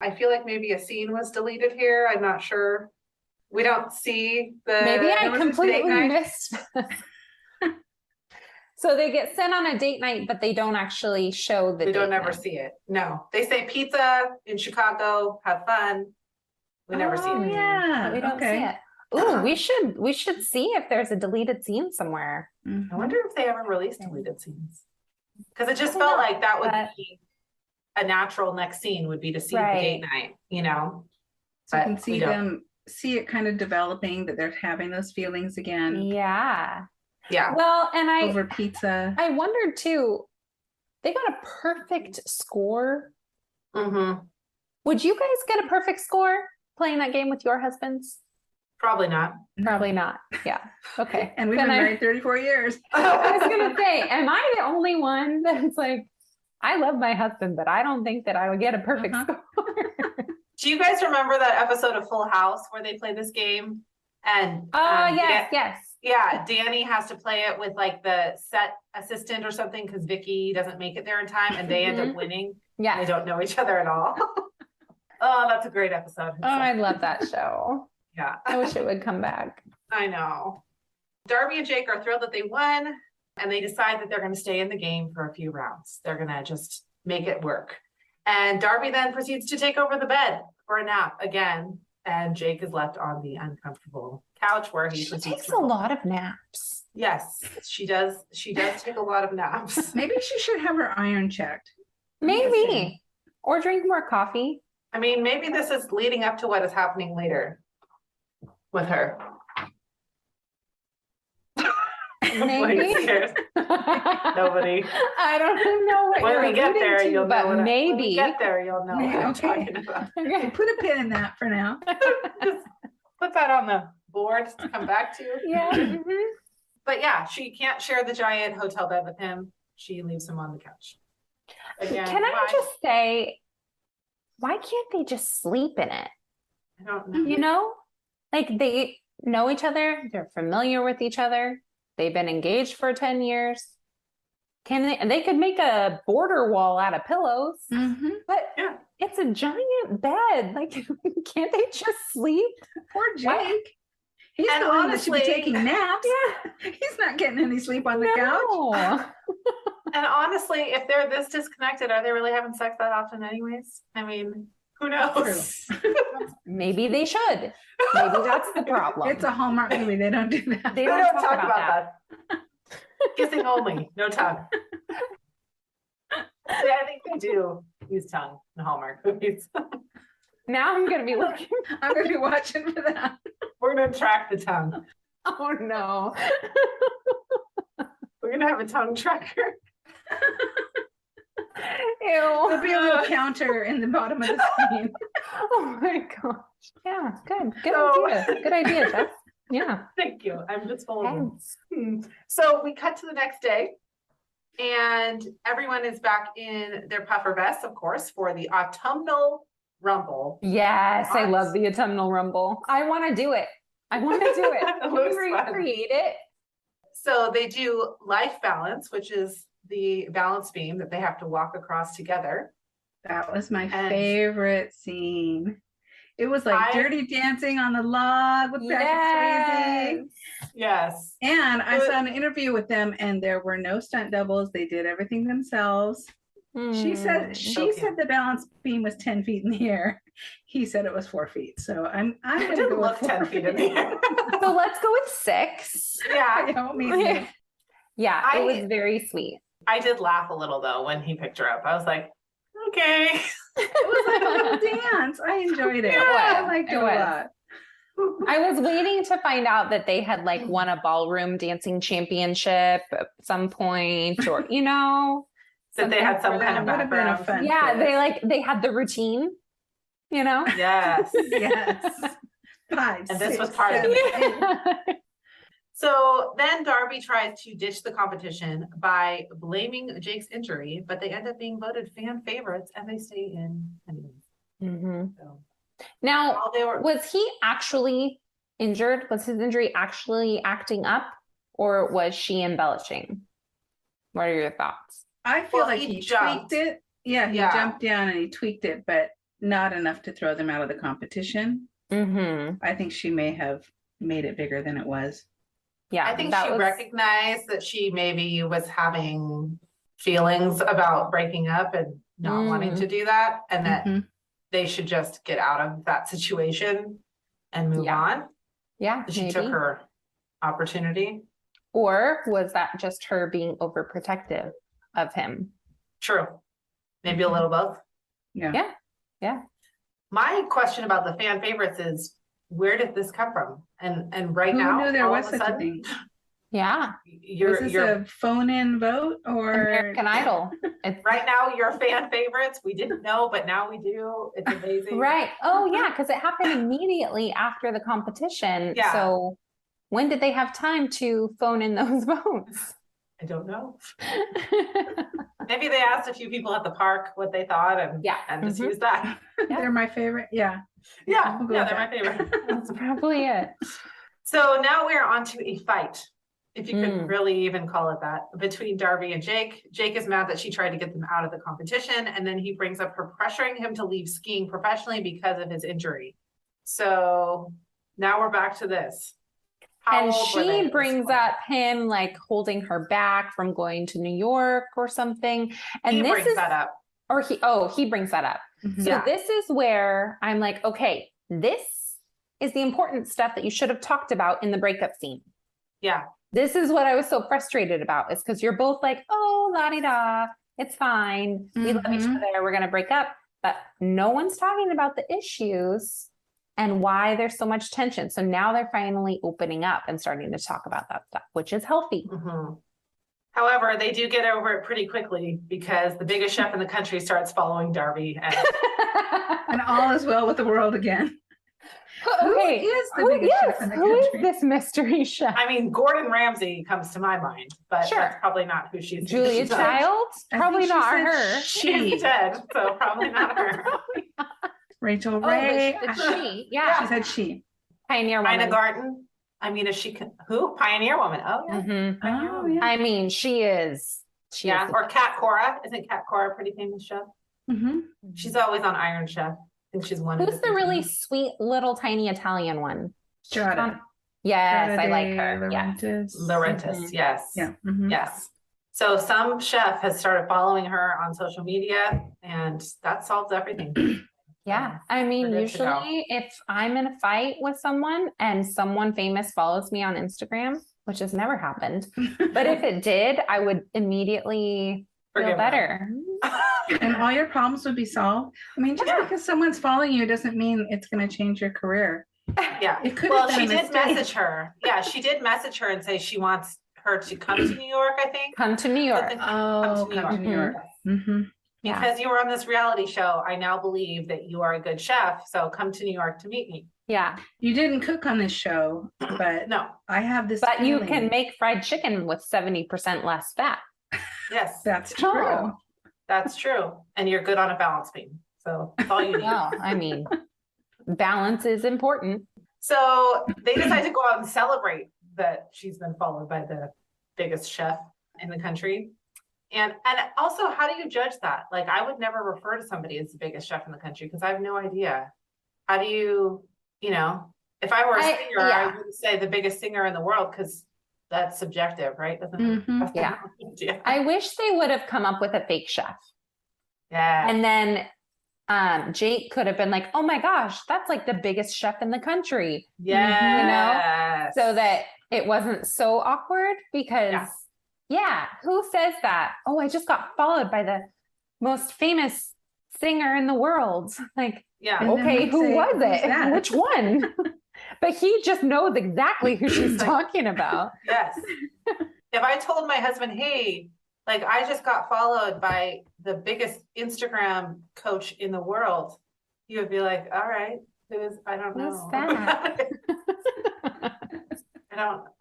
I feel like maybe a scene was deleted here. I'm not sure. We don't see the. Maybe I was a date completely night. missed. So they get sent on a date night, but they don't actually show the We don't date ever night. see it. No, they say pizza in Chicago. Have fun. We never see Oh, it. yeah. We don't okay. see it. Ooh, we should see if there's a deleted scene somewhere. Mhm. I wonder if they ever released deleted scenes. Because it just I don't felt know, like that would but- be a natural next scene would be to see Right. the date night, you know? So you But can we see don't. them, see it kind of developing that they're having those feelings again Yeah. Yeah. Well, and over pizza. I wondered too, they got a perfect score. Mm-hmm. Would you guys get a perfect score playing that game with your husbands? Probably not. Probably not. Yeah. Okay. And we've Then been I- married 34 years. I was gonna say, am I the only one that's like, I love my husband, but I don't think that I would get a perfect Uh-huh. score. Do you guys remember that episode of Full House where they play this game? And Oh, yes. yeah, Danny has to play it with like the set assistant or something because Vicky doesn't make it there in time, and they end up winning. They Yeah. don't know each other at all. Oh, that's a great episode. Oh, I love that show. Yeah, I wish it would come back. I know. Darby and Jake are thrilled that they won, and they decide that they're going to stay in the game for a few rounds. They're going to just make it work. And Darby then proceeds to take over the bed for a nap again, and Jake is left on the uncomfortable couch where he She proceeds takes to a lot of naps. Yes, she does. She does take a lot of naps. Maybe she should have her iron checked. Maybe. Or drink more coffee. I mean, maybe this is leading up to what is happening later with her. Maybe. Nobody cares. Nobody. I don't know what When you're we get alluding there, to, you'll know. but When we maybe. get there, you'll know what I'm Okay. talking about. Okay, put a pin in that for now. Just put that on the board to come back to. Yeah. mhm. But yeah, she can't share the giant hotel bed with him. She leaves him on the couch. Again, Can I why? just say, why can't they just sleep in it? I don't know. You know, like they know each other, they're familiar with each other, they've been engaged for 10 years. Can they? And they could make a border wall out of pillows, Mhm. but Yeah. it's a giant bed. Like, can't they just sleep? Poor Why- Jake. He's And the one that should be honestly- taking naps. Yeah. He's not getting any sleep on the couch. No. And honestly, if they're this disconnected, are they really having sex that often anyways? I mean, who knows? Maybe they should. Maybe that's the problem. It's a Hallmark movie. They don't do that. They We don't don't talk talk about about that. Kissing only, no tongue. Yeah, I think they do use tongue in Hallmark movies. Now I'm gonna be looking. I'm going to be watching for that. We're gonna track the tongue. Oh no. We're gonna have a tongue tracker. There'll be a little counter in the bottom of the screen. Oh my gosh. Yeah, good. Good So- idea. Good idea, Jess. Yeah. Thank you. I'm just following. Thanks. So we cut to the next day, and everyone is back in their puffer vests, of course, for the autumnal rumble. Yes, I love the autumnal rumble. I want to do it. I want to do it. It Can looks we fun. recreate it? So they do life balance, which is the balance beam that they have to walk across together. That was my And- favorite scene. It was like I- dirty dancing on the log with Patrick Swayze. Yes. And I It was- saw an interview with them, and there were no stunt doubles. They did everything themselves. She said cute. the balance beam was 10 feet in the air. He said it was 4 feet. So I'm It gonna didn't go look with 10 feet in the air. So let's go with 6. Yeah. You know, me. Yeah, I- it was very sweet. I did laugh a little though when he picked her up. I was like, okay. It was like a little dance. I enjoyed it. Yeah, I liked it it a was. lot. I was waiting to find out that they had like won a ballroom dancing championship at some point, or That they had some kind of That would have been a background. fun yeah, twist. they had the routine, Yes. Yes. 5, And this 6, was part of 7, it. 8. So then Darby tries to ditch the competition by blaming Jake's injury, but they end up being voted fan favorites and they stay in anyways. Mhm. So Now, while they were was he actually injured? Was his injury actually acting up, or was she embellishing? What are your thoughts? I feel Well, like he he jumped. tweaked it. Yeah, he Yeah. jumped down and he tweaked it, but not enough to throw them out of the competition. Mm-hmm. I think she may have made it bigger than it was. Yeah, I think that she was- recognized that she maybe was having feelings about breaking up and not wanting to do that, and that Mhm. they should just get out of that situation and move Yeah. on. Yeah, She maybe. took her opportunity. Or was that just her being overprotective of him? True. Maybe a little both. Yeah. Yeah. Yeah. My question about the fan favorites is, where did this come from? And right Who now, knew there all was of a such a sudden, thing? Yeah. you're Was this a phone-in vote or American Idol. It's right now you're fan favorites. We didn't know, but now we do. It's amazing. right. Oh, yeah, because it happened immediately after the competition. Yeah. So when did they have time to phone in those votes? I don't know. Maybe they asked a few people at the park what they thought and Yeah. and just Mhm. used that. They're my favorite. Yeah. Yeah, We'll go yeah, with they're my that. favorite. That's probably it. So now we're on to a fight, if you could Mm. really even call it that, between Darby and Jake. Jake is mad that she tried to get them out of the competition, and then he brings up her pressuring him to leave skiing professionally because of his injury. So now we're back to this. How And old were they she at this brings point? up him like holding her back from going to New York or something. And He this brings is, that up. or he brings that up. Mhm. So Yeah. this is where I'm like, okay, this is the important stuff that you should have talked about in the breakup scene. Yeah, This is what I was so frustrated about, is because you're both like, oh, la-di-da, it's fine. We love each Mhm. other. We're going to break up. But no one's talking about the issues and why there's so much tension. So now they're finally opening up and starting to talk about that stuff, which is healthy. mhm. However, they do get over it pretty quickly because the biggest chef in the country starts following Darby. And And all is well with the world again. Okay, Who is the who, biggest chef yes, in the who is country? this mystery chef? I mean, Gordon Ramsay comes to my mind, but Sure. that's probably not who she's Julia thinking of. Child? I Probably think she not said her. She's dead, so probably not her. Rachel Oh, Ray. but she, yeah. She said she. Pioneer Ina woman. Garten. I mean, if she can, who? Pioneer woman. Oh, yeah. Mhm. Oh, yeah. I mean, she is. She Yeah. is. Or Kat Cora. Isn't Kat Cora a pretty famous chef? Mhm. She's always on Iron Chef. I think she's one of Who's the really sweet little tiny Italian one? Giada. Yes, I Giada like de her. Yes. Laurentiis. Laurentis. Mhm. Yes. Yeah. Mhm. Yes. So some chef has started following her on social media, and that solves everything. Yeah. I mean, We're good to go. usually if I'm in a fight with someone and someone famous follows me on Instagram, which has never happened, but if it did, I would immediately feel Forgive them. better. And all your problems would be solved. I mean, just Yeah. because someone's following you doesn't mean it's going to change your career. Yeah. It could Well, have been she a did mistake. message her. Yeah, she did message her and say she wants her to come to New York, I think. Come to New York. Oh, come to New York. Mm-hmm. Because you were on this reality show, I now believe that you are a good chef. So come to New York to meet me. Yeah. You didn't cook on this show, but No. I have this. But you feeling. can make fried chicken with 70% less fat. Yes. That's true. Oh. That's true. And you're good on a balance beam. So that's all you need. Well, I mean, balance is important. So they decide to go out and celebrate that she's been followed by the biggest chef in the country. And also, how do you judge that? Like, I would never refer to somebody as the biggest chef in the country because I have no idea. How do you, if I were a singer, I wouldn't say the biggest singer in the world because that's subjective, right? Yeah. I wish they would have come up with a fake chef. Yeah. And then Jake could have been like, oh my gosh, that's like the biggest chef in the country. Yeah. So that it wasn't so awkward because who says that? Oh, I just got followed by the most famous singer in the world. Like, okay, who was it? Which one? But he just knows exactly who she's talking about. Yes. If I told my husband, hey, like I just got followed by the biggest Instagram coach in the world, he would be like, all right, I don't know. Who's that?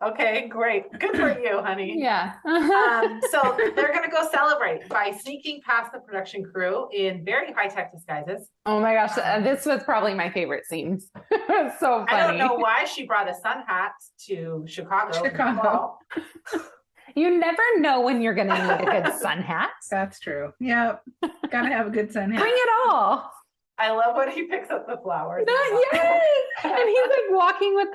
Okay, great. Good for you, honey. Yeah. So they're going to go celebrate by sneaking past the production crew in very high-tech disguises. Oh my gosh. This was probably my favorite scenes. It's so funny. I don't know why she brought a sun hat to Chicago. You never know when you're going to need a good sun hat. That's true. Yep. Got to have a good sun hat. Bring it all. I love when he picks up the flowers. Yes. And he's like walking with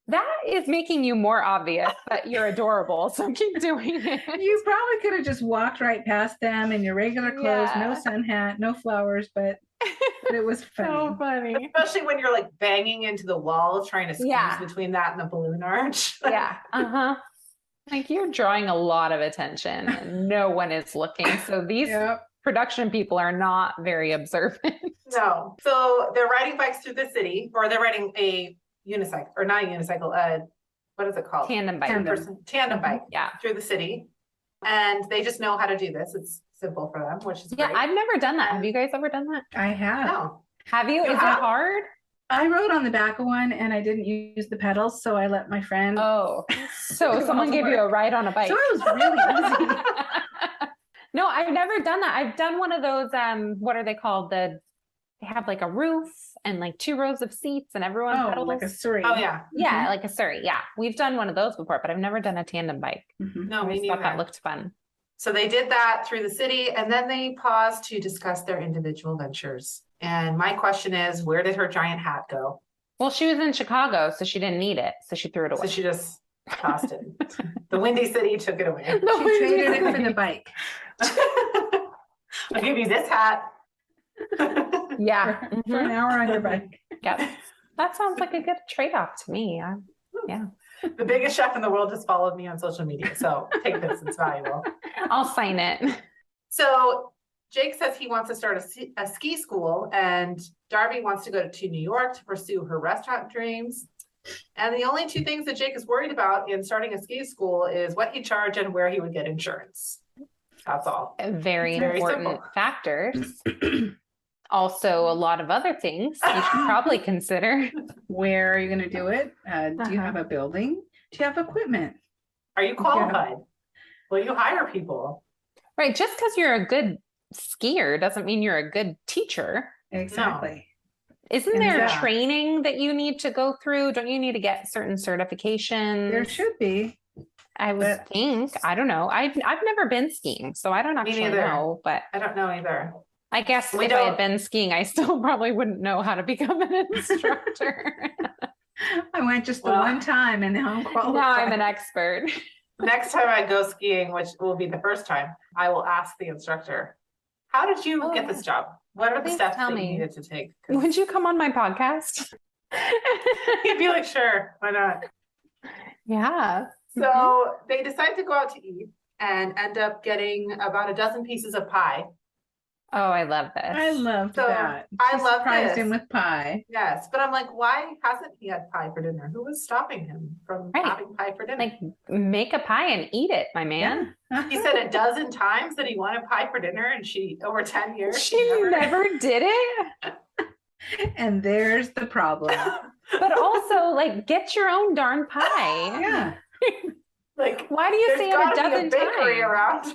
that is making you more obvious that you're adorable. So keep doing it. You probably could have just walked right past them in your regular clothes, no sun hat, no flowers, but it was funny. So funny. Especially when you're like banging into the wall, trying to squeeze between that and the balloon arch. Yeah. Uh-huh. Like you're drawing a lot of attention and no one is looking. So these production people are not very observant. No. So they're riding bikes through the city, or they're riding a unicycle, or not a unicycle, what is it called? Tandem bike. Tandem bike Yeah. through the city. And they just know how to do this. It's simple for them, which is great. I've never done that. Have you guys ever done that? I have. No. Have you? Is it hard? I rode on the back of one and I didn't use the pedals, so I let my friend. Oh, so someone gave you a ride on a bike. So it was really easy. No, I've never done that. I've done one of those, what are they called? They have like a roof and like 2 rows of seats and everyone pedals. Like a Surrey. Oh yeah. Yeah, like a Surrey. Yeah. We've done one of those before, but I've never done a tandem bike. No, I me thought neither. that looked fun. So they did that through the city, and then they paused to discuss their individual ventures. And my question is, where did her giant hat go? Well, she was in Chicago, so she didn't need it. So she threw it away. So she just tossed it. The Windy City took it away. She traded it for the bike. I'll give you this hat. Yeah. For an hour on your bike. Yeah. That sounds like a good trade-off to me. Yeah. The biggest chef in the world just followed me on social media. So take this, it's valuable. I'll sign it. So Jake says he wants to start a ski school, and Darby wants to go to New York to pursue her restaurant dreams. And the only 2 things that Jake is worried about in starting a ski school is what he'd charge and where he would get insurance. That's all. Very important simple. factors. Also, a lot of other things you should probably consider. Where are you going to do it? Do you have a building? Do you have equipment? Are you qualified? Will you hire people? Right. Just because you're a good skier doesn't mean you're a good teacher. Exactly. Isn't there training that you need to go through? Don't you need to get certain certifications? There should be. I would think. I don't know. I've never been skiing, so I don't actually know. But I don't know either. I guess if I had been skiing, I still probably wouldn't know how to become an instructor. I went just the one time and now I'm qualified. Now I'm an expert. Next time I go skiing, which will be the first time, I will ask the instructor, how did you get this job? What are the steps that you needed to take? Would you come on my podcast? He'd be like, sure, why not? Yeah. So they decide to go out to eat and end up getting about a dozen pieces of pie. Oh, I love this. I loved So, that. I She love surprised him this. with pie. Yes, but I'm like, why hasn't he had pie for dinner? Who was stopping him from Right. having pie for dinner? Like, make a pie and eat it, my man. Yeah. He said a dozen times that he wanted pie for dinner, and she, over 10 years, She never did it. And there's the problem. But also, like, get your own darn pie. Yeah. Like, Why do you there's say it a gotta be dozen bakery times? around.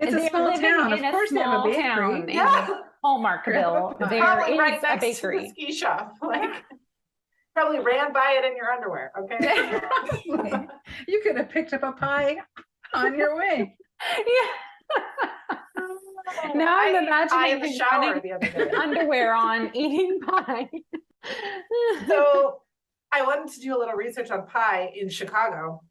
It's They're a small living town. Of in a course they have a small bakery. town. Yeah, Hallmarkville. Probably There probably is right a next to the bakery. ski shop. Like, probably ran by it in your underwear. Okay. You could have picked up a pie on your way. Yeah. Now I'm I ate pie in imagining the him shower running the other day. underwear on, eating pie. So I wanted to do a little research on pie in Chicago.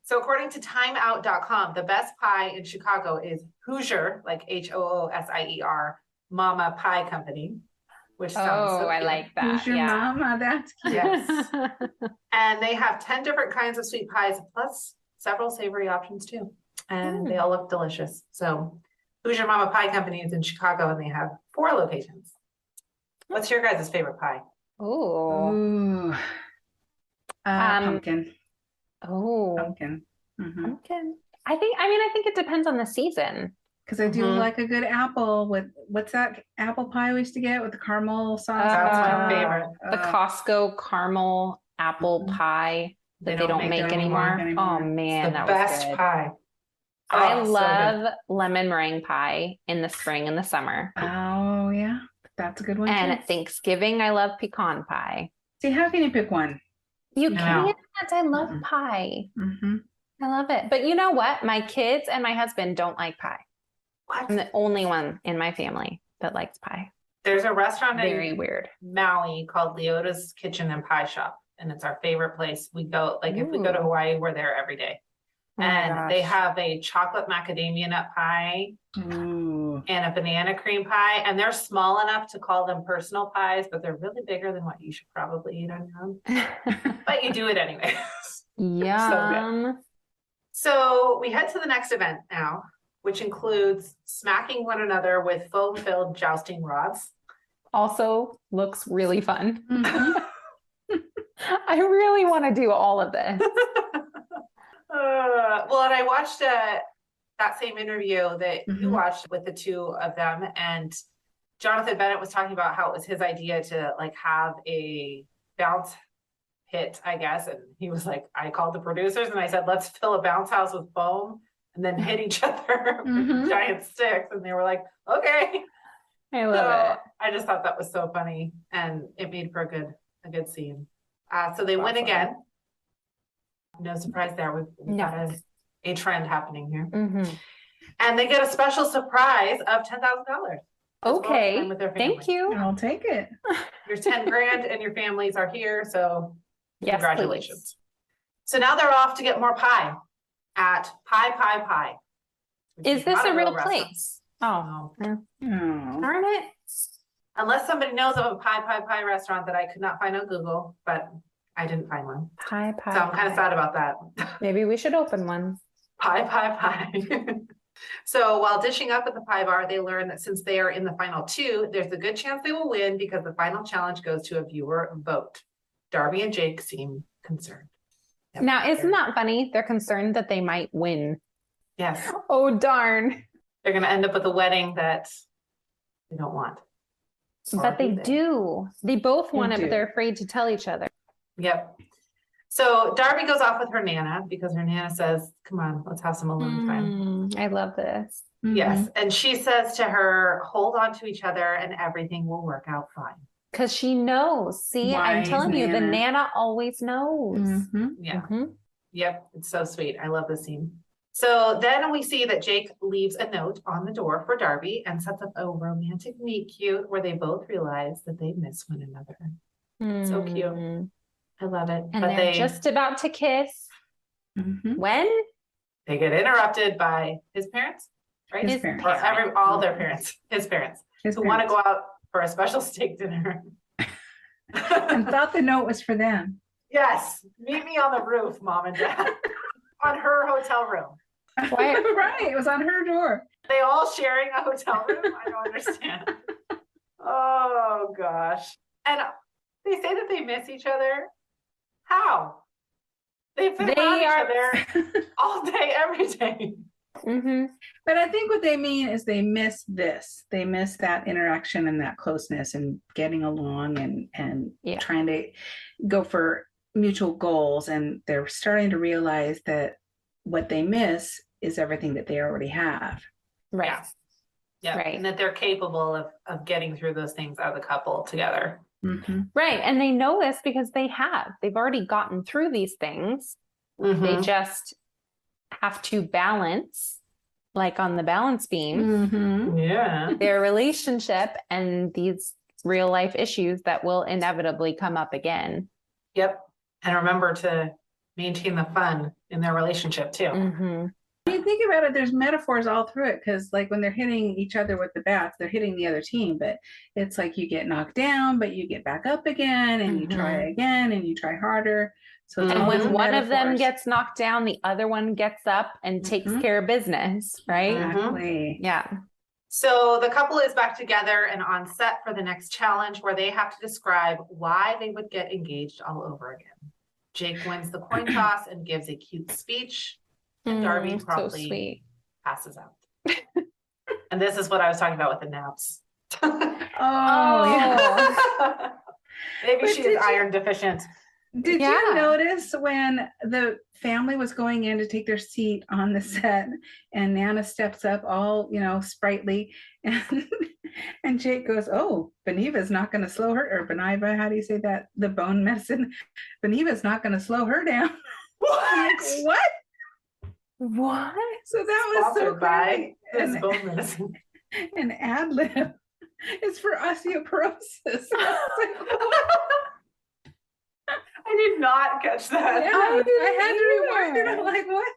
So according to timeout.com, the best pie in Chicago is Hoosier, like Hoosier Mama Pie Company, which sounds so I cute. like that. Who's your yeah. mama? That's cute. Yes. And they have 10 different kinds of sweet pies, plus several savory options too. And they all look delicious. So Hoosier Mama Pie Company is in Chicago, and they have 4 locations. What's your guys' favorite pie? Oh. Ooh. Pumpkin. Oh. Pumpkin. Pumpkin. I think it depends on the season. Because I do like a good apple with, what's that apple pie we used to get with the caramel sauce? That's my favorite. The Costco caramel apple pie that they don't make anymore. Oh man, The that best was good. pie. I Oh, so love lemon meringue pie in the spring and the summer. Oh yeah, that's a good one. And too. at Thanksgiving, I love pecan pie. See, how can you pick one? You No. can't. I love pie. I love it. But you know what? My kids and my husband don't like pie. What? I'm the only one in my family that likes pie. There's a restaurant Very in weird. Maui called Leota's Kitchen and Pie Shop, and it's our favorite place. We go, like, if we go to Hawaii, we're there every day. Oh my And they gosh. have a chocolate macadamia nut pie Ooh. and a banana cream pie, and they're small enough to call them personal pies, but they're really bigger than what you should probably eat on your own. But you do it anyway. Yum. So we head to the next event now, which includes smacking one another with foam-filled jousting rods. Also looks really fun. Mhm. I really want to do all of this. Well, and I watched that same interview that you Mhm. watched with the 2 of them, and Jonathan Bennett was talking about how it was his idea to like have a bounce hit, I guess. And he was like, I called the producers and I said, let's fill a bounce house with foam and then hit each other Mhm. with giant sticks. And they were like, okay. I love I just thought that was so funny, and it made for a good scene. So they win Awesome. again. No surprise there. We've got a trend happening here. it. And they get a special surprise of $10,000. Okay. Thank you. I'll take it. Your 10 grand and your families are here. So Yes, congratulations. please. So now they're off to get more pie at Pie. which Is this not a real restaurant. place? Oh, No. Oh. darn it. Unless somebody knows of a Pie restaurant that I could not find on Google, but I didn't find one. Pie. So I'm kind of sad about that. Maybe we should open one. Pie. So while dishing up at the pie bar, they learn that since they are in the final 2, there's a good chance they will win because the final challenge goes to a viewer vote. Darby and Jake seem concerned. Yep. Now, isn't that funny? They're concerned that they might win. Yes. Oh, darn. They're going to end up with a wedding that they don't want. Or But they do. They both want it, do. but they're afraid to tell each other. Yep. So Darby goes off with her Nana because her Nana says, come on, let's have some alone time. I love this. Yes. And she says to her, hold on to each other and everything will work out fine. Because she knows. See, I'm Wise telling you, the Nana. Nana always knows. Mhm. Yeah. Mhm. Yep. It's so sweet. I love this scene. So then we see that Jake leaves a note on the door for Darby and sets up a romantic meet cute where they both realize that they miss one another. So cute. Mm. I love it. And But they're just about to kiss. Mhm. When? they get interrupted by his parents, right? His parents. Or all their parents, his parents, His who want to parents. go out for a special steak dinner. And thought the note was for them. Yes, meet me on the roof, mom and dad, on her hotel room. Why- Right. It was on her door. They all sharing a hotel room? I don't understand. Oh gosh. And they say that they miss each other. How? They've been around each other all day, every day. Mm-hmm. But I think what they mean is they miss this. They miss that interaction and that closeness and getting along and trying to go for mutual goals. And they're starting to realize that what they miss is everything that they already have. Right. Yeah. Yeah. Right. And that they're capable of getting through those things as a couple together. Mm-hmm. Right. And they know this because they've already gotten through these things. Mm-hmm. They just have to balance, like on the balance beam, Mm-hmm. Yeah. their relationship and these real life issues that will inevitably come up again. Yep. And remember to maintain the fun in their relationship too. Mm-hmm. When you think about it, there's metaphors all through it, because like when they're hitting each other with the bats, they're hitting the other team, but it's like you get knocked down, but you get back up again and you try again and you try harder. So it's And all when these one of them metaphors. gets knocked down, the other one gets up and takes care of business, right? Exactly. Yeah. So the couple is back together and on set for the next challenge where they have to describe why they would get engaged all over again. Jake wins the coin toss and gives a cute speech. And Darby so promptly sweet. passes out. And this is what I was talking about with the naps. Oh. Maybe But she is iron deficient. Did Yeah. you notice when the family was going in to take their seat on the set and Nana steps up all, sprightly and Jake goes, "Oh, Beneva's not going to slow her," or Beniva, how do you say that? The bone medicine. Beneva's not going to slow her down. What? What? What? So that was so Sponsored by crazy. this bone medicine. An ad lib is for osteoporosis. I did not catch that. Yeah, I didn't I had to rewind it. either. I'm like, what?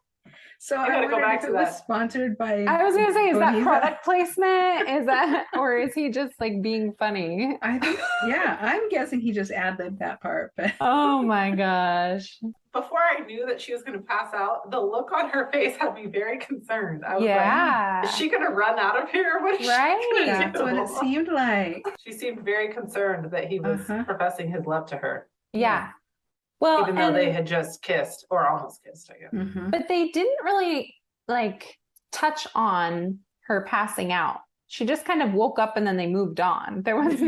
So I I gotta go wondered back if to it was that. sponsored by. I was gonna say, is that Boniva. product placement? Is that, or is he just like being funny? I think, yeah, I'm guessing he just ad-libbed that part, but Oh my gosh. Before I knew that she was going to pass out, the look on her face had me very concerned. I was Yeah. like, is she going to run out of here? What is Right. she gonna that's do? what it seemed like. She seemed very concerned that he was professing his love to her, Yeah. Well, even though they and- had just kissed or almost kissed, I guess. Mhm. but they didn't really like touch on her passing out. She just kind of woke up and then they moved on. There was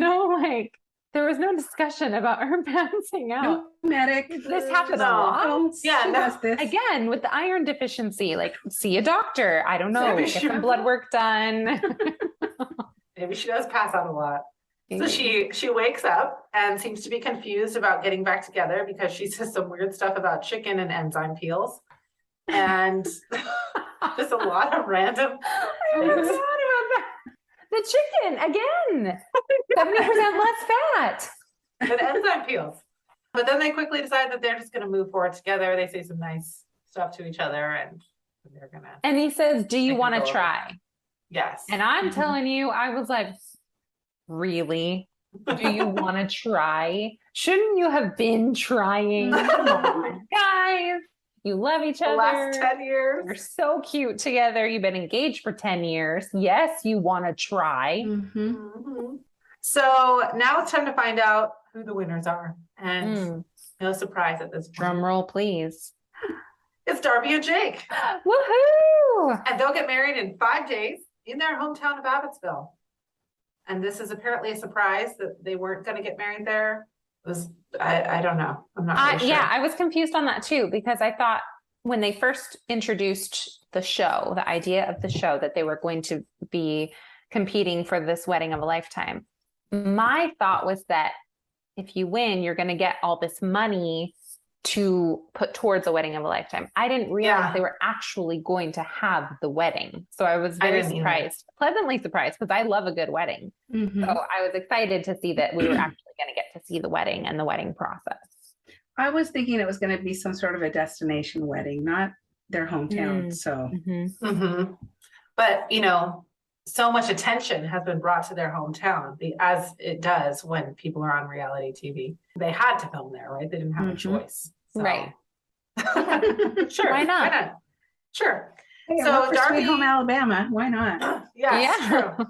no discussion about her passing out. No medic. This happens a No. lot. Oh, Yeah, she no. does this. Again, with the iron deficiency, like see a doctor. I don't know. Maybe Get she- some blood work done. Maybe she does pass out a lot. So she wakes up and seems to be confused about getting back together because she says some weird stuff about chicken and enzyme peels. And just a lot of random I forgot things. about that. The chicken again. 70% less fat. And enzyme peels. But then they quickly decide that they're just going to move forward together. They say some nice stuff to each other and they're going to. And he says, "Do you They can want go to over try?" Yes. And I'm telling you, I was like, really? Do you want to try? Shouldn't you have been trying? Come on, guys. You love each the other. last 10 You're years. so cute together. You've been engaged for 10 years. Yes, you want to try. Mhm. Mhm. So now it's time to find out who the winners are. And no surprise at this point. Drum roll, please. It's Darby and Jake. Woohoo! And they'll get married in 5 days in their hometown of Abbotsville. And this is apparently a surprise that they weren't going to get married there. It was, I don't know. I'm not really sure. Yeah, I was confused on that too, because I thought when they first introduced the show, the idea of the show, that they were going to be competing for this wedding of a lifetime. My thought was that if you win, you're going to get all this money to put towards a wedding of a lifetime. I didn't realize they were actually going to have the wedding. So I was very surprised, pleasantly surprised, because I love a good wedding. Mhm. So I was excited to see that we were actually going to get to see the wedding and the wedding process. I was thinking it was going to be some sort of a destination wedding, not their hometown. So Mhm. But, so much attention has been brought to their hometown, as it does when people are on reality TV. They had to film there, right? They didn't have a choice. So. Right. Sure. Why not? Sure. Hey, I So work for Sweet Home Alabama. Why not? Yes, Yeah. true.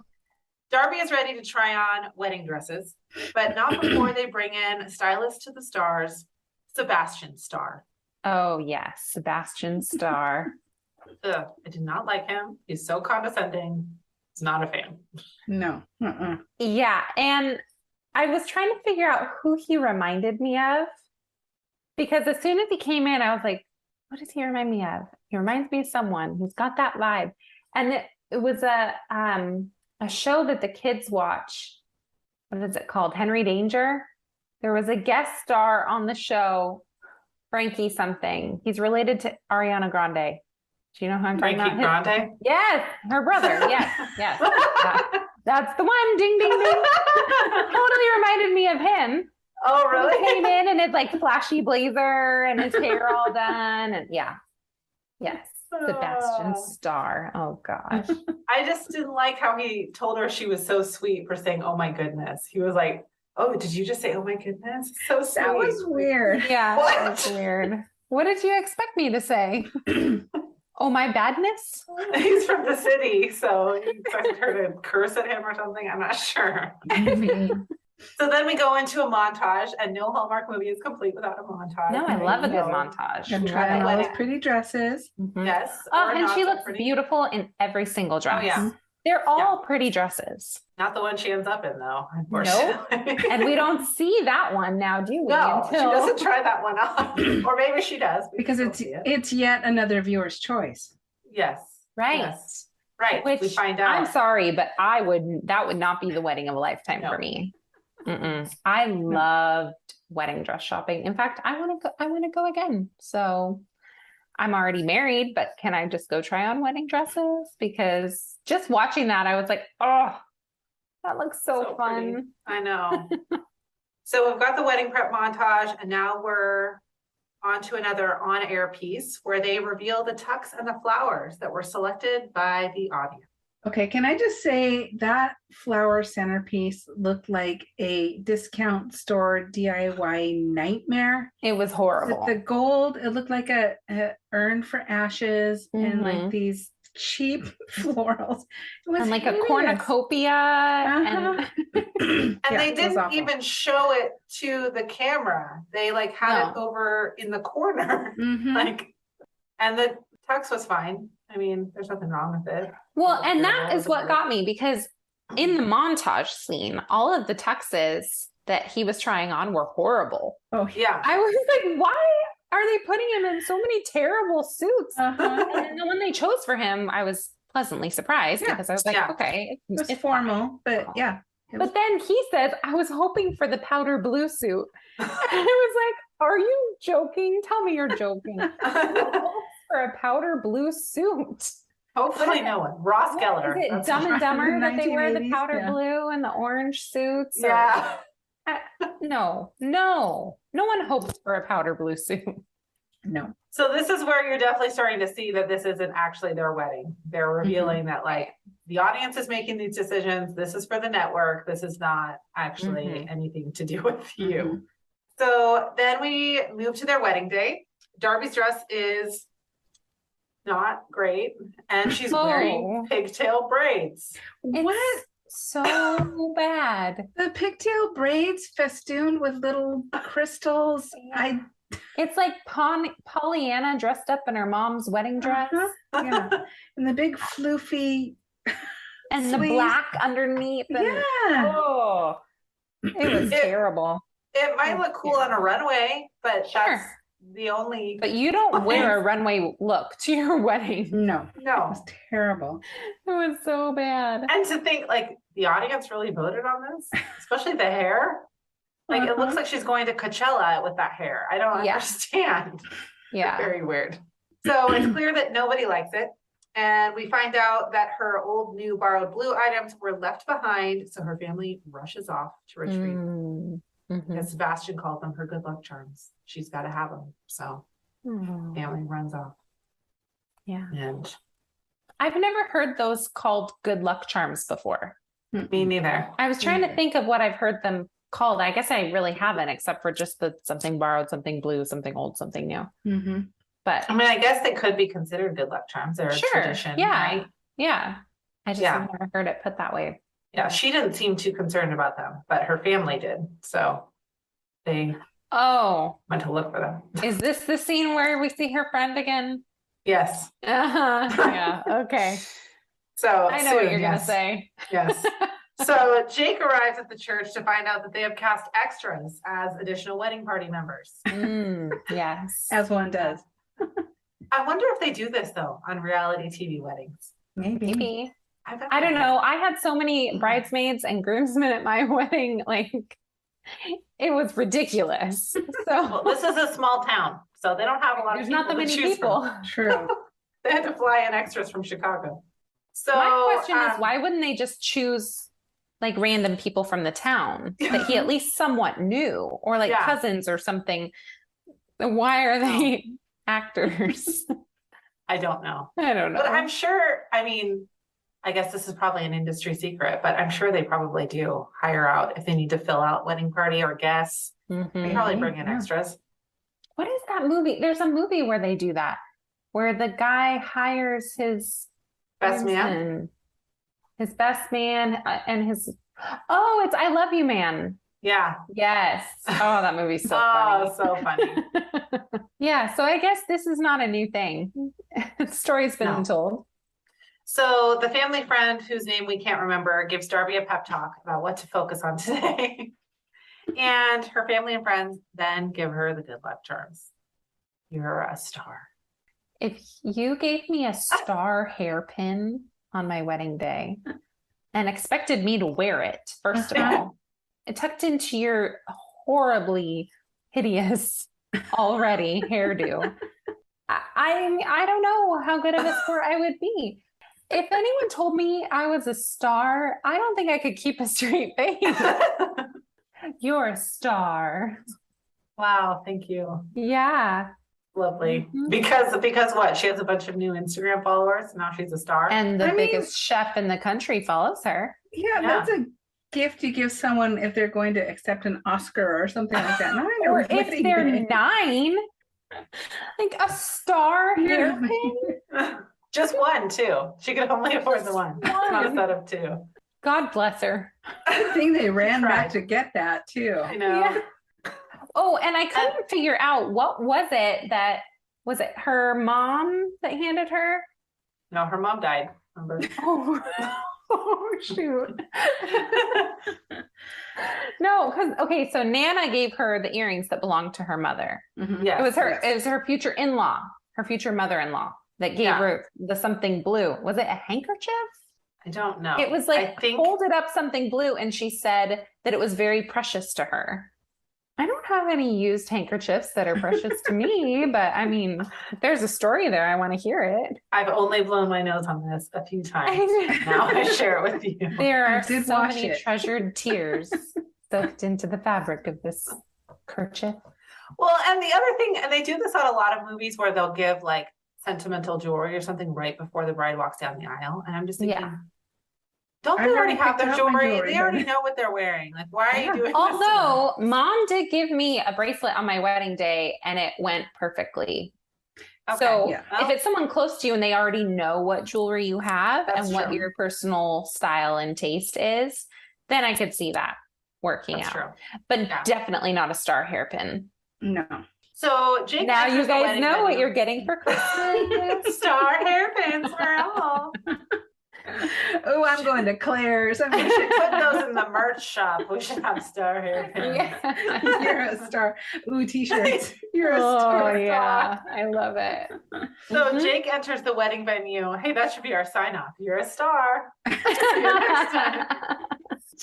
Darby is ready to try on wedding dresses, but not before they bring in stylist to the stars, Sebastian Starr. Oh, yes. Sebastian Starr. Ugh, I did not like him. He's so condescending. He's not a fan. No. Yeah. And I was trying to figure out who he reminded me of because as soon as he came in, I was like, what does he remind me of? He reminds me of someone who's got that vibe. And it was a show that the kids watch. What is it called? Henry Danger. There was a guest star on the show, Frankie something. He's related to Ariana Grande. Do you know who I'm talking Frankie about? Grande? Yes, her brother. Yes. That's the one. Ding, ding, ding. Totally reminded me of him. Oh, really? He came in in his like flashy blazer and his hair all done. And yeah. Yes. Sebastian Starr. Oh gosh. I just didn't like how he told her she was so sweet for saying, oh my goodness. He was like, oh, did you just say, oh my goodness? So sweet. That was weird. Yeah, What? that was weird. What did you expect me to say? Oh, my badness? He's from the city, so he expected her to curse at him or something. I'm not sure. So then we go into a montage, and no Hallmark movie is complete without a montage. No, I love a good No. montage. And Love trying it. all those pretty dresses. Mhm. Yes. Oh, or and not she so looks pretty. beautiful in every single dress. Oh, yeah. They're all pretty dresses. Not the one she ends up in, though, unfortunately. And we don't see that one now, do we? No, she doesn't try that one on. Or maybe she does. We Because just don't see it. it's yet another viewer's choice. Yes. Right. Yes. Right. Which we find out. I'm sorry, but that would not be the wedding of a lifetime No. for me. I loved wedding dress shopping. In fact, I want to go again. So I'm already married, but can I just go try on wedding dresses? Because just watching that, I was like, oh, that looks so fun. Pretty. I know. So we've got the wedding prep montage, and now we're on to another on-air piece where they reveal the tux and the flowers that were selected by the audience. Okay, can I just say that flower centerpiece looked like a discount store DIY nightmare. It was horrible. The gold, it looked like a urn for ashes and like these cheap florals. It was and like a hideous. cornucopia. Uh-huh. And Yeah, they it was didn't awful. even show it to the camera. They like had it over in the corner. Mhm. Like, and the tux was fine. I mean, there's nothing wrong with it. Well, and that is what got me because in the montage scene, all of the tuxes that he was trying on were horrible. Oh, Yeah. I was like, why are they putting him in so many terrible suits? uh-huh. And then the one they chose for him, I was pleasantly surprised Yeah. because I was like, Yeah. okay, It was it's formal, but fine. yeah. But then he says, I was hoping for the powder blue suit. And I was like, are you joking? Tell me you're joking. For a powder blue suit. Hopefully no one. Ross Geller. Is it That's Dumb and right. Dumber that they wear the 1980s, powder yeah. blue and the orange suits? Or- Yeah. No one hopes for a powder blue suit. No. So this is where you're definitely starting to see that this isn't actually their wedding. They're revealing that like the audience is making these decisions. This is for the network. This is not actually anything to do with you. So then we move to their wedding day. Darby's dress is not great, and she's wearing pigtail braids. What? So bad. The pigtail braids festooned with little crystals. It's like Pollyanna dressed up in her mom's wedding dress. Yeah. And the big floofy And the sleeves. black underneath. And, Yeah. Oh, it was terrible. It might look cool on a runway, but Sure. that's the only. But you don't wear a runway look to your wedding. No. It No. was terrible. It was so bad. And to think like the audience really voted on this, especially the hair. Like it looks like she's going to Coachella with that hair. I don't understand. Yeah. Very weird. So it's clear that nobody likes it. And we find out that her old, new, borrowed blue items were left behind. So her family rushes off to retreat. Because Sebastian called them her good luck charms. She's got to have them. So family runs off. Yeah. And I've never heard those called good luck charms before. me neither. I was trying to think of what I've heard them called. I guess I really haven't, except for just the something borrowed, something blue, something old, something new. Mm-hmm. But I mean, I guess they could be considered good luck charms. They're a tradition, right? Yeah. I just have never heard it put that way. Yeah, she didn't seem too concerned about them, but her family did. So they went to look for them. Is this the scene where we see her friend again? Yes. Yeah, okay. So I know what you're gonna say. Yes. So Jake arrives at the church to find out that they have cast extras as additional wedding party members. Yes. As one does. I wonder if they do this though on reality TV weddings. Maybe. I don't know. I had so many bridesmaids and groomsmen at my wedding. Like, it was ridiculous. So well, this is a small town, so they don't have a lot of people. There's not that many people. True. They had to fly in extras from Chicago. So my question is, why wouldn't they just choose like random people from the town that he at least somewhat knew, or like cousins or something? Why are they actors? I don't know. I don't know. But I'm sure, I mean, I guess this is probably an industry secret, but I'm sure they probably do hire out if they need to fill out wedding party or guests. They probably bring in extras. What is that movie? There's a movie where they do that, where the guy hires his best man, and it's it's I Love You Man. Yeah. Yes. Oh, that movie's so funny. Oh, so funny. Yeah. So I guess this is not a new thing. The story's been told. So the family friend whose name we can't remember gives Darby a pep talk about what to focus on today. And her family and friends then give her the good luck charms. You're a star. If you gave me a star hairpin on my wedding day and expected me to wear it, first of all, it tucked into your horribly hideous already hairdo, I don't know how good of a sport I would be. If anyone told me I was a star, I don't think I could keep a straight face. You're a star. Wow, thank you. Yeah. Lovely. Because what? She has a bunch of new Instagram followers. Now she's a star. And the biggest chef in the country follows her. Yeah, that's a gift you give someone if they're going to accept an Oscar or something like that. Or if they're 9, like a star hairpin. Just one, too. She could only afford the one. Not a set of 2. God bless her. I think they ran back to get that too. I know. Yeah. Oh, and I couldn't figure out what was it her mom that handed her? No, her mom died. Remember? Oh shoot. No, because so Nana gave her the earrings that belonged to her mother. Yeah. It was her future in-law, her future mother-in-law that gave her the something blue. Was it a handkerchief? I don't know. It was like folded up something blue, and she said that it was very precious to her. I don't have any used handkerchiefs that are precious to me, but I mean, if there's a story there, I want to hear it. I've only blown my nose on this a few times. Now I share it with you. There are so many treasured tears soaked into the fabric of this kerchief. Well, and the other thing, and they do this on a lot of movies where they'll give like sentimental jewelry or something right before the bride walks down the aisle. And I'm just thinking, don't they already have their jewelry? They already know what they're wearing. Like, why are you doing this? Although Mom did give me a bracelet on my wedding day and it went perfectly. Okay, so if it's someone close to you and they already know what jewelry you have and what your personal style and taste is, then I could see that working out. True. But definitely not a star hairpin. No. So Jake, now you guys know what you're getting for Christmas. Star hairpins for all. Oh, I'm going to Claire's. We should put those in the merch shop. We should have star hairpins. Yeah. You're a star. Ooh, t-shirts. You're a star. Oh, yeah. I love it. So Jake enters the wedding venue. Hey, that should be our sign off. You're a star.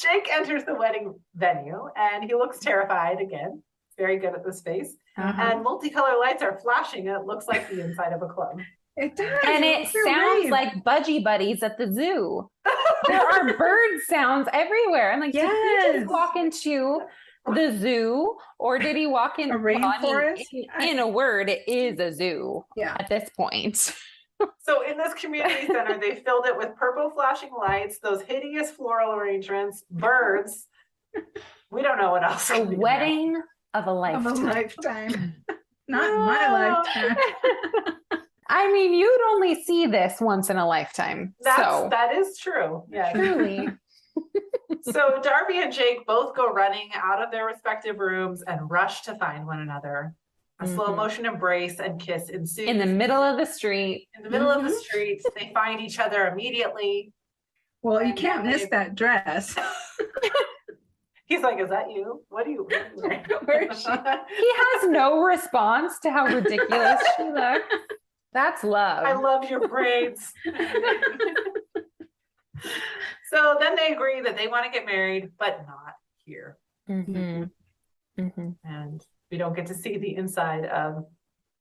Jake enters the wedding venue and he looks terrified again. Very good at this face. And multicolor lights are flashing and it looks like the inside of a club. It does. And it sounds like Budgie Buddies at the zoo. There are bird sounds everywhere. I'm like, did he just walk into the zoo or did he walk in a rainforest? In a word, it is a zoo at this point. So in this community center, they filled it with purple flashing lights, those hideous floral arrangements, birds. We don't know what else. A wedding of a lifetime. Not in my lifetime. I mean, you'd only see this once in a lifetime. That is true. Yeah. Truly. So Darby and Jake both go running out of their respective rooms and rush to find one another. A slow motion embrace and kiss ensues. In the middle of the street. In the middle of the street, they find each other immediately. Well, you can't miss that dress. He's like, is that you? What are you wearing? Where is she? He has no response to how ridiculous she looks. That's love. I love your braids. So then they agree that they want to get married, but not here. And we don't get to see the inside of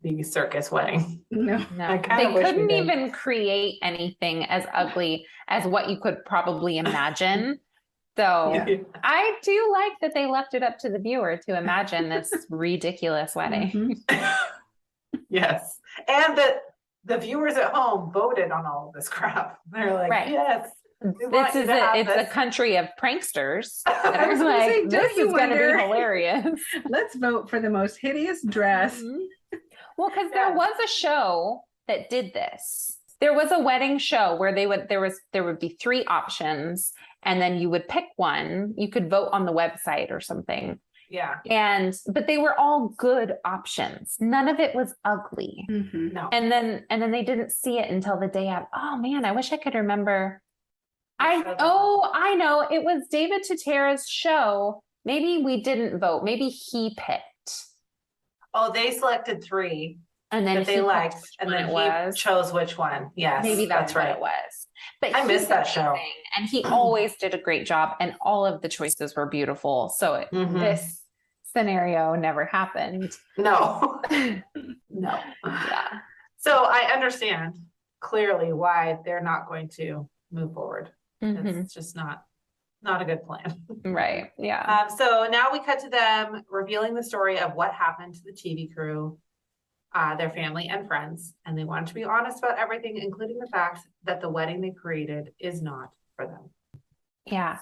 the circus wedding. No. They couldn't even create anything as ugly as what you could probably imagine. So I do like that they left it up to the viewer to imagine this ridiculous wedding. Yes. And that the viewers at home voted on all of this crap. They're like, yes. It's a country of pranksters. I was like, this is going to be hilarious. Let's vote for the most hideous dress. Well, because there was a show that did this. There was a wedding show where there would be 3 options, and then you would pick one. You could vote on the website or something. Yeah. But they were all good options. None of it was ugly. No. And then they didn't see it until the day of. Oh man, I wish I could remember. I know. It was David Tutera's show. Maybe we didn't vote. Maybe he picked. Oh, they selected 3 and then that they liked, and then he chose which one. Yes, maybe that's right. What it was. But I missed that show, and he always did a great job, and all of the choices were beautiful. So this scenario never happened. No. No. Yeah. So I understand clearly why they're not going to move forward. It's just not a good plan. Right. Yeah. So now we cut to them revealing the story of what happened to the TV crew, their family and friends, and they wanted to be honest about everything, including the fact that the wedding they created is not for them. Yeah.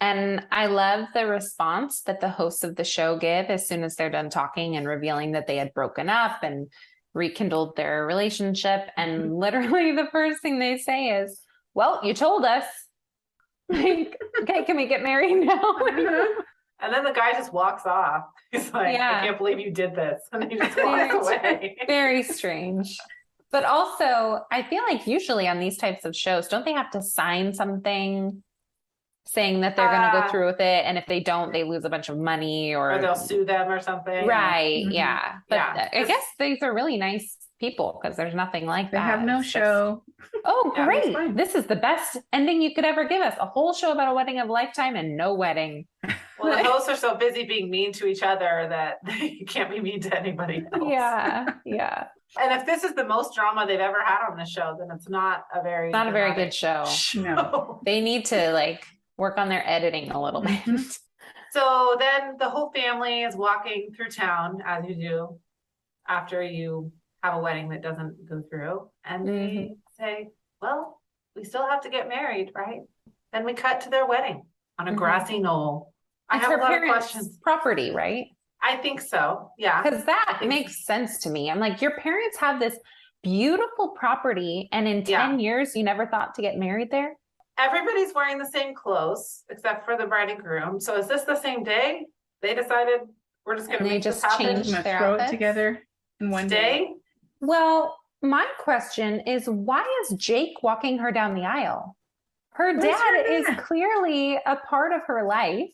And I love the response that the hosts of the show give as soon as they're done talking and revealing that they had broken up and rekindled their relationship. And literally the first thing they say is, well, you told us. Like, okay, can we get married now? And then the guy just walks off. He's like, I can't believe you did this. And he just walks away. Very strange. But also, I feel like usually on these types of shows, don't they have to sign something saying that they're going to go through with it? And if they don't, they lose a bunch of money or they'll sue them or something. Right. Yeah. But I guess these are really nice people because there's nothing like that. They have no show. Oh, great. This is the best ending you could ever give us. A whole show about a wedding of a lifetime and no wedding. Well, the hosts are so busy being mean to each other that they can't be mean to anybody else. Yeah. Yeah. And if this is the most drama they've ever had on the show, then it's not a very good show. No. They need to work on their editing a little bit. So then the whole family is walking through town, as you do after you have a wedding that doesn't go through. And they say, well, we still have to get married, right? Then we cut to their wedding on a grassy knoll. I have a lot of questions. Property, right? I think so. Yeah. Because that makes sense to me. I'm like, your parents have this beautiful property, and in 10 years, you never thought to get married there? Everybody's wearing the same clothes except for the bride and groom. So is this the same day? They decided we're just going to make this happen. Changed their throw outfits it together in one day. Well, my question is, why is Jake walking her down the aisle? Her dad is clearly a part of her life,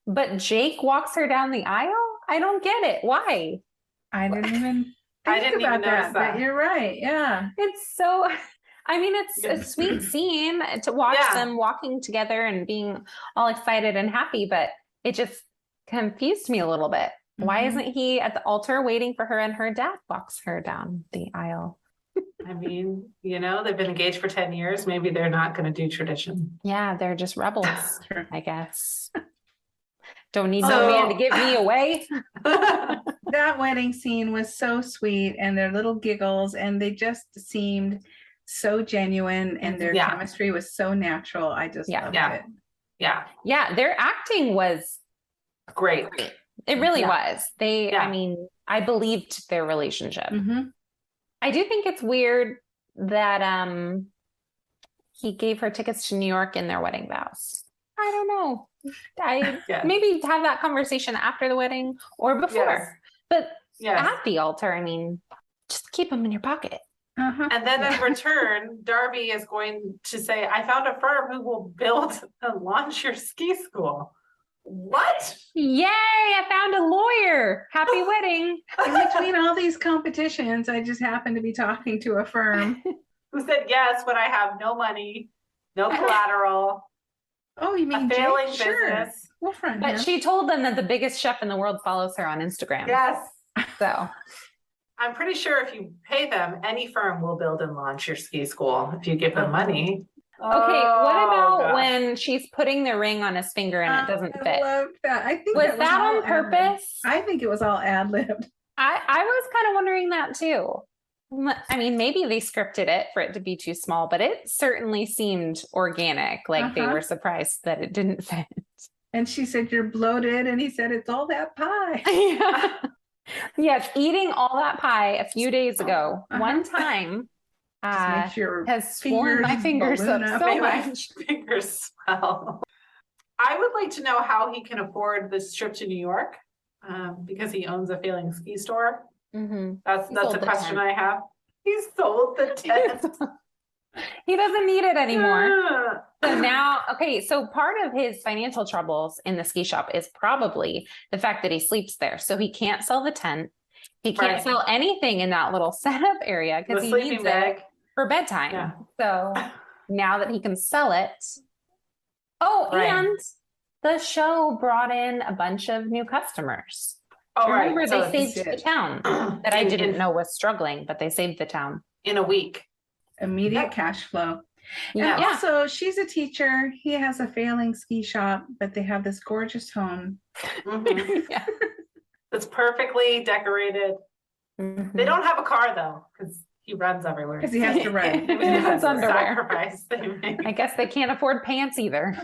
but Jake walks her down the aisle? I don't get it. Why? I didn't even think about that. But you're right. Yeah. It's so... I mean, it's a sweet scene to watch them walking together and being all excited and happy, but it just confused me a little bit. Why isn't he at the altar waiting for her and her dad walks her down the aisle? I mean, they've been engaged for 10 years. Maybe they're not going to do tradition. Yeah, they're just rebels, I guess. Don't need no man to give me away. That wedding scene was so sweet, and their little giggles, and they just seemed so genuine, and their chemistry was so natural. I just loved it. Yeah. Their acting was great. It really was. I mean, I believed their relationship. Mm-hmm. I do think it's weird that he gave her tickets to New York in their wedding vows. I don't know. Maybe have that conversation after the wedding or before. Yes. But Yes. at the altar, I mean, just keep them in your pocket. Uh-huh. And then in return, Darby is going to say, I found a firm who will build and launch your ski school. What? Yay, I found a lawyer. Happy wedding. In between all these competitions, I just happened to be talking to a firm. Who said yes when I have no money, no collateral, Oh, you mean a failing Jake? Sure. business. We'll friend But him. she told them that the biggest chef in the world follows her on Instagram. Yes. So I'm pretty sure if you pay them, any firm will build and launch your ski school if you give them money. okay, what about gosh. when she's putting the ring on his finger and it doesn't I fit? love that. I think Was that that all on purpose? I think it was all ad-libbed. I was kind of wondering that too. I mean, maybe they scripted it for it to be too small, but it certainly seemed organic. Like they Uh-huh. were surprised that it didn't fit. And she said, you're bloated. And he said, it's all that pie. Yeah. Yes, eating all that pie a few days ago, one time, Just make sure has swollen my fingers up balloon up. so Make my much. fingers swell. I would like to know how he can afford this trip to New York, because he owns a failing ski store. Mhm. That's He a sold the question tent. I have. He sold the tent. He doesn't need it anymore. So now, okay, so part of his financial troubles in the ski shop is probably the fact that he sleeps there. So he can't sell the tent. He can't Right. sell anything in that little setup area The because he sleeping needs bag. it for bedtime. Yeah. So now that he can sell it. Oh, Right. and the show brought in a bunch of new customers. Oh, Remember, right. So they it's saved the town that I in- didn't in- know was struggling, but they saved the town. in a week. Immediate Yep. cash flow. Yeah. And also, she's a teacher. He has a failing ski shop, but they have this gorgeous home. Mhm. Yeah. It's perfectly decorated. Mhm. They don't have a car though, because he runs everywhere. Because he has to run. He has That's a underwear. sacrifice they make. I guess they can't afford pants either.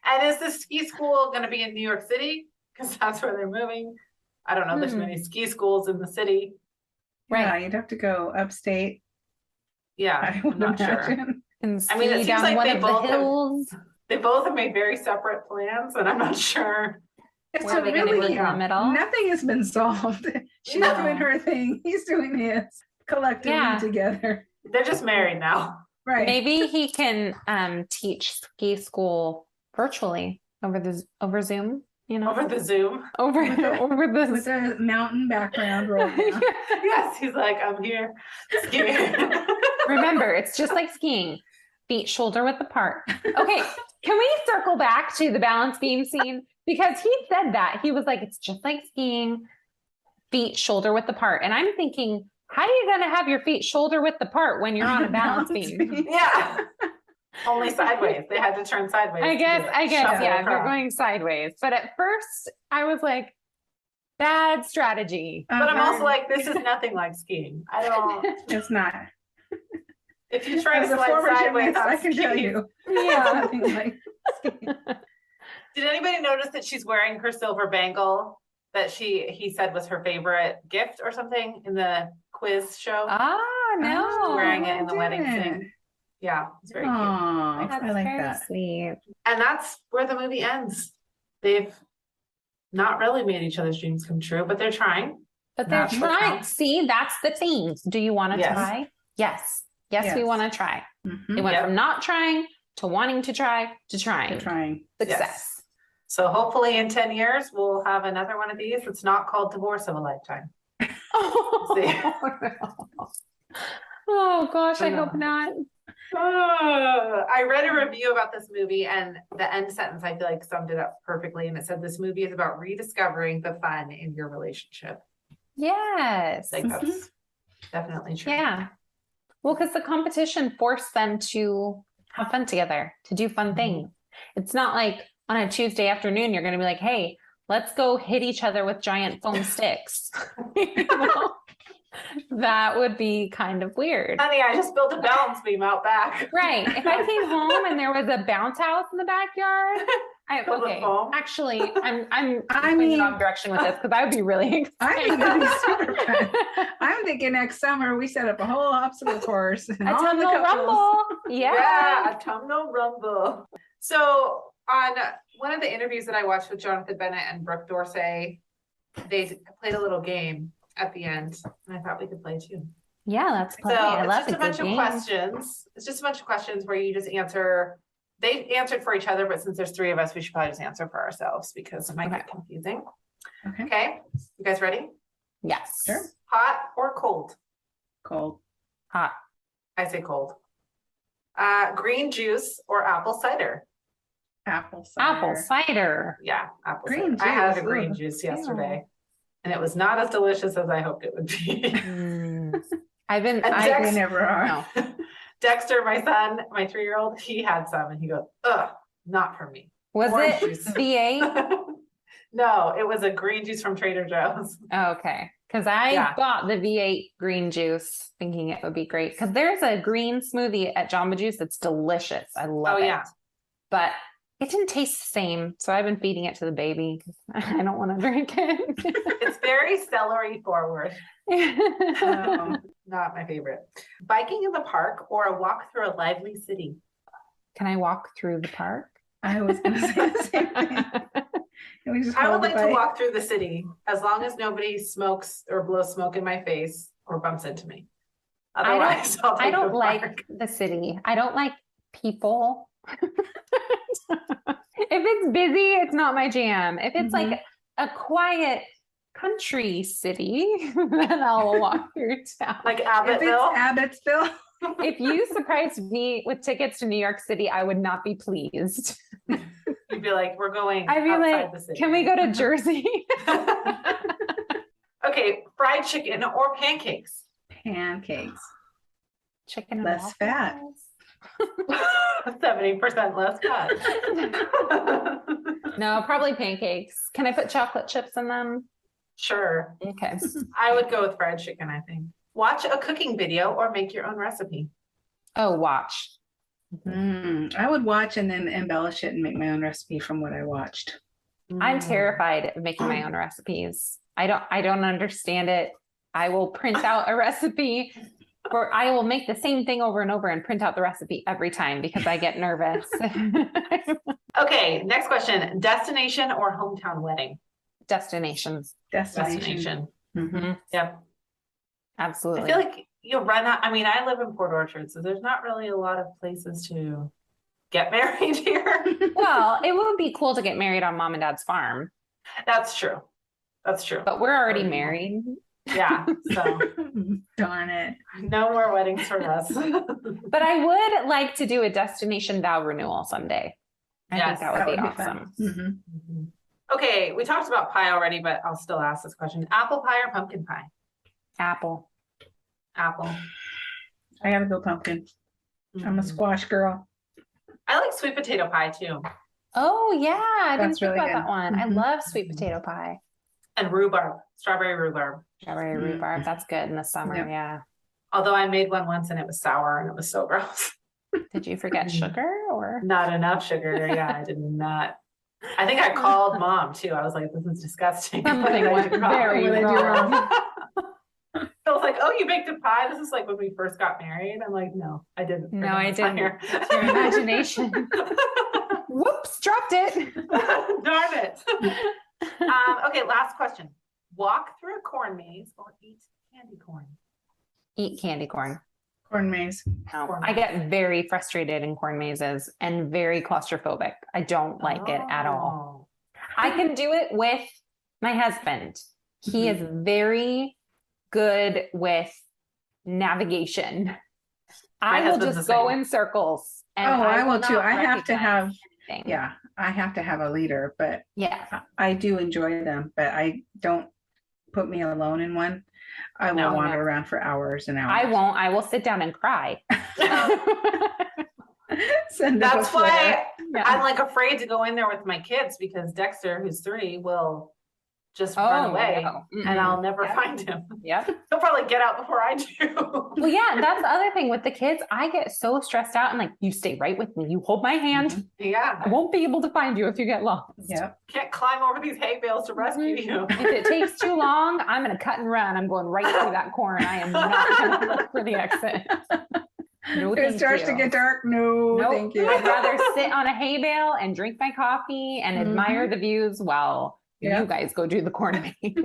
And is the ski school going to be in New York City? Because that's where they're moving. I don't know. There's Hmm. many ski schools in the city. Right. Yeah, you'd have to go upstate. Yeah, I I'm would not sure. imagine. And I mean, it ski seems down like one they of the both have- hills. They both have made very separate plans, and I'm not sure. It's Where are they gonna really meet in the middle? nothing has been solved. She's No. doing her thing. He's doing his. Collectively Yeah. together. They're just married now. Right. Maybe he can teach ski school virtually over Zoom. You know, Over the Zoom. over With a- over With the. a mountain background roll down. Yes, he's like, I'm here. skiing." Remember, it's just like skiing. Feet shoulder width apart. Okay, can we circle back to the balance beam scene? Because he said that. He was like, it's just like skiing, feet shoulder width apart. And I'm thinking, how are you going to have your feet shoulder width apart when you're on a balance beam? Yeah. Only sideways. They had to turn sideways. I to guess, shuffle yeah, if you're across. going sideways. But at first, I was like, bad strategy. But I'm also like, this is nothing like skiing. I don't. It's not. If you try to As a slide former sideways, gymnast, on I can tell skiing- you. Yeah. Nothing like skiing. Did anybody notice that she's wearing her silver bangle that he said was her favorite gift or something in the quiz show? Ah, Oh, no. wearing it I in the wedding didn't. scene. Yeah, it's very cute. Aw, That's I like very that. sweet. And that's where the movie ends. They've not really made each other's dreams come true, but they're trying. But they're Not so trying. fast. See, that's the thing. Do you want to Yes. try? Yes. Yes, we Yes. want to try. Mhm. It went Yep. from not trying to wanting to try to trying. They're trying. Success. So hopefully in 10 years, we'll have another one of these. It's not called Divorce of a Lifetime. Oh gosh, I I know. hope not. I read a review about this movie, and the end sentence I feel like summed it up perfectly. And it said this movie is about rediscovering the fun in your relationship. Yes. Like that's definitely true. Yeah. Well, because the competition forced them to have fun together, to do fun things. It's not like on a Tuesday afternoon, you're going to be like, hey, let's go hit each other with giant foam sticks. You know? That would be kind of weird. Honey, I just built a balance beam out back. Right. If I came home and there was a bounce house in the backyard, Filled with Okay. foam? Actually, I'm I going the mean- wrong direction with this because I would be really I excited. think that'd be super fun. I'm thinking next summer we set up a whole obstacle course and all the Autumnal couples. rumble. Yeah. Autumnal rumble. So on one of the interviews that I watched with Jonathan Bennett and Brooke D'Orsay, they played a little game at the end, and I thought we could play too. Yeah, that's So funny. I it's love just a a bunch good of game. questions. It's just a bunch of questions where you just answer. They answered for each other, but since there's three of us, we should probably just answer for ourselves because it might get confusing. Okay. Okay, you guys ready? Yes. Sure. Hot or cold? Cold. Hot. I say cold. Green juice or apple cider? Apple cider. Apple cider. Yeah, apple Green cider. I had a juice, green ugh. juice yesterday, and it was not as delicious as I hoped it would be. I've been. And They never are. No. Dexter, my son, my 3-year-old, he had some, and he goes, "Ugh, not for me." Was Orange it juice. V8? No, it was a green juice from Trader Joe's. Oh, okay. Because I Yeah. bought the V8 green juice thinking it would be great. Because there's a green smoothie at Jamba Juice that's delicious. I love it. Yeah. But it didn't taste the same. So I've been feeding it to the baby because I don't want to drink it. It's very celery forward. Oh. Not my favorite. Biking in the park or a walk through a lively city? Can I walk through the park? I was going to say the same thing. Can we just I would hold the like to bike? walk through the city as long as nobody smokes or blows smoke in my face or bumps into me. Otherwise, I'll take I don't the like park. the city. I don't like people. If it's busy, it's not my jam. If it's like a quiet country city, then I'll walk through town. Like If Abbottville. it's Abbottsville. If you surprised me with tickets to New York City, I would not be pleased. You'd be like, we're going I'd be outside like, the city. can we go to Jersey? Okay, fried chicken or pancakes? Pancakes. Chicken and Less fat. waffles? 70% less fat. No, probably pancakes. Can I put chocolate chips in them? Sure. Okay. I would go with fried chicken, I think. Watch a cooking video or make your own recipe. Oh, watch. I would watch and then embellish it and make my own recipe from what I watched. I'm Mm. terrified of making my own recipes. I don't understand it. I will print out a recipe or I will make the same thing over and over and print out the recipe every time because I get nervous. Okay, next question. Destination or hometown wedding? Destinations. Destination. Mhm. Yep. Absolutely. I feel like you'll run out. I mean, I live in Port Orchard, so there's not really a lot of places to get married here. Well, it would be cool to get married on mom and dad's farm, That's true. That's true. but we're already Already married. Yeah. So Darn it. no more weddings for us. But I would like to do a destination vow renewal someday. I Yes, think that would be fun. awesome. Mhm. Mhm. Okay, we talked about pie already, but I'll still ask this question. Apple pie or pumpkin pie? Apple. Apple. I gotta go pumpkin. I'm a Mhm. squash girl. I like sweet potato pie too. Oh yeah, I didn't That's think really about good. that one. I Mhm. love sweet potato pie. And rhubarb, strawberry rhubarb. Strawberry Mm. rhubarb. That's good in the summer. Yep. Yeah. Although I made one once and it was sour and it was so gross. Did you forget sugar or? Not enough sugar. Yeah, I did not. I think I called mom too. I was like, this is disgusting. Something What did I went do wrong? very What did I do wrong. I was like, oh, you baked a pie? This is like when we first got married. I'm like, no, I didn't. No, I It's not didn't. here. It's your imagination. Whoops, dropped it. Darn it. Okay, last question. Walk through a corn maze or eat candy corn? Eat candy corn. Corn maze. No, Corn I get very frustrated in corn mazes and very claustrophobic. I don't like it at all. I can do it with my husband. He is very good with navigation. I will husband's just the go same. in circles. And Oh, I will too. not I have to recognize have, anything. yeah, I have to have a leader, but Yeah. I do enjoy them, but I don't put me alone in one. I will No, wander no. around for hours and hours. I won't. I will sit down and cry. Send up a That's flare. why Yeah. I'm like afraid to go in there with my kids because Dexter, who's 3, will just run away no. and I'll never Yep. find him. Yep. He'll probably get out before I do. Well, yeah, that's the other thing with the kids. I get so stressed out and like, you stay right with me. You hold my hand. Yeah. I won't be able to find you if you get lost. Yep. Can't climb over these hay bales to rescue you. If it takes too long, I'm going to cut and run. I'm going right through that corn. I am not going to look for the exit. No, It thank starts you. to get dark. No, Nope. thank you. I'd rather sit on a hay bale and drink my coffee and admire the views while you guys go do the corn maze.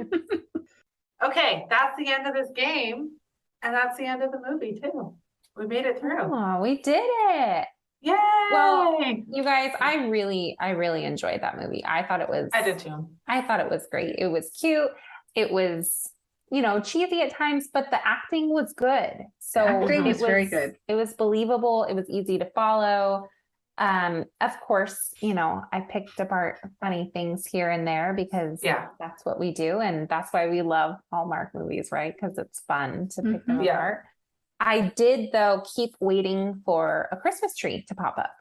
Okay, that's the end of this game. And that's the end of the movie too. We made it through. Oh, we did it. Yay! Well, you guys, I really enjoyed that movie. I did too. I thought it was great. It was cute. It was, cheesy at times, but the acting was good. So Acting was very good. It was believable. It was easy to follow. Of course, I picked apart funny things here and there because that's what we do. And that's why we love Hallmark movies, right? Because it's fun to pick them apart. I did, though, keep waiting for a Christmas tree to pop up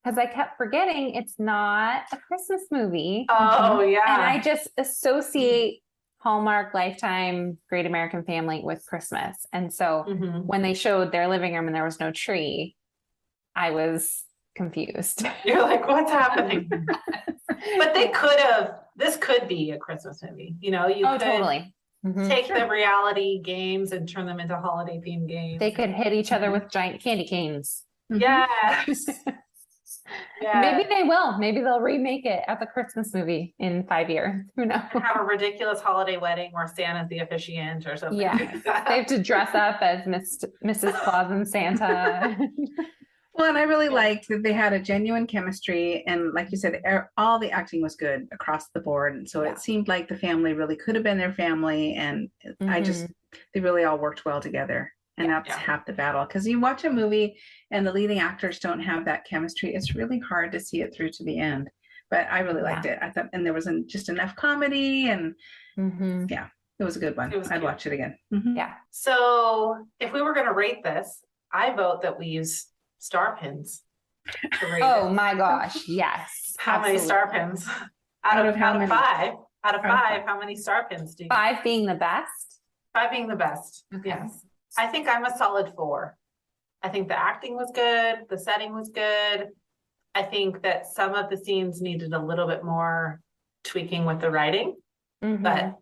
because I kept forgetting it's not a Christmas movie. Oh, yeah. And I just associate Hallmark, Lifetime, Great American Family with Christmas. And so when they showed their living room and there was no tree, I was confused. You're like, what's happening? But this could be a Christmas movie. You could totally. take the reality games and turn them into holiday themed games. They could hit each other with giant candy canes. Yes. Yeah. Maybe they will. Maybe they'll remake it as a Christmas movie in 5 years. Who knows? Have a ridiculous holiday wedding where Santa's the officiant or something. Yeah. They have to dress up as Mrs. Claus and Santa. Well, and I really liked that they had a genuine chemistry. And like you said, all the acting was good across the board. And so it seemed like the family really could have been their family. And they really all worked well together. And that's half the battle. Because you watch a movie and the leading actors don't have that chemistry, it's really hard to see it through to the end. But I really liked it. I thought, and there wasn't just enough comedy. And it was a good one. I'd watch it again. Yeah. So if we were going to rate this, I vote that we use star pins to rate it. My gosh. Yes. How many star pins? Out of five, how many star pins do you 5 being the best? 5 being the best. Okay. Yes. I think I'm a solid 4. I think the acting was good. The setting was good. I think that some of the scenes needed a little bit more tweaking with the writing, but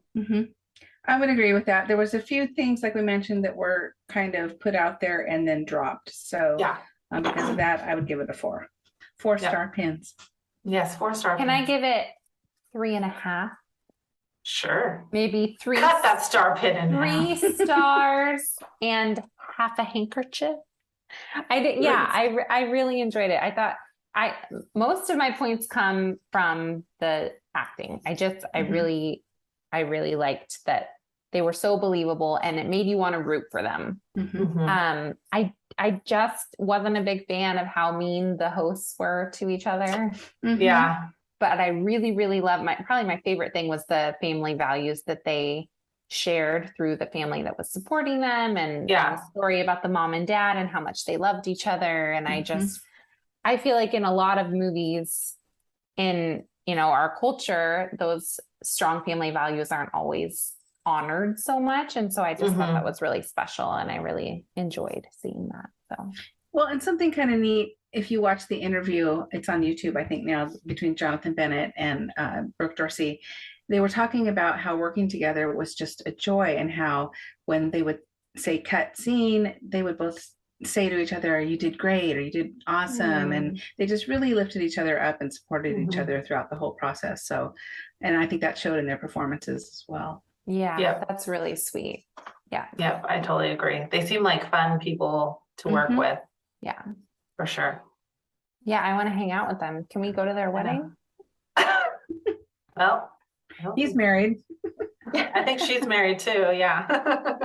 I would agree with that. There was a few things, like we mentioned, that were kind of put out there and then dropped. So because of that, I would give it a 4. 4 star pins. Yes, 4 star Can pins. I give it 3.5? Sure. Maybe 3. Cut that star pin in 3 stars and half a handkerchief. I did. Yeah, I really enjoyed it. I thought most of my points come from the acting. I really liked that they were so believable and it made you want to root for them. I just wasn't a big fan of how mean the hosts were to each other. Yeah. But I really, really love probably my favorite thing was the family values that they shared through the family that was supporting them and the story about the mom and dad and how much they loved each other. And I feel like in a lot of movies in, our culture, those strong family values aren't always honored so much. And so I just thought that was really special. And I really enjoyed seeing that. So, well, and something kind of neat, if you watch the interview, it's on YouTube, I think now, between Jonathan Bennett and Brooke D'Orsay, they were talking about how working together was just a joy and how when they would say cut scene, they would both say to each other, you did great, or you did awesome. And they just really lifted each other up and supported each other throughout the whole process. So, and I think that showed in their performances as well. Yeah, that's really sweet. Yeah. Yep, I totally agree. They seem like fun people to work with. Yeah. For sure. Yeah, I want to hang out with them. Can we go to their wedding? Well, he's married. I think she's married too. Yeah.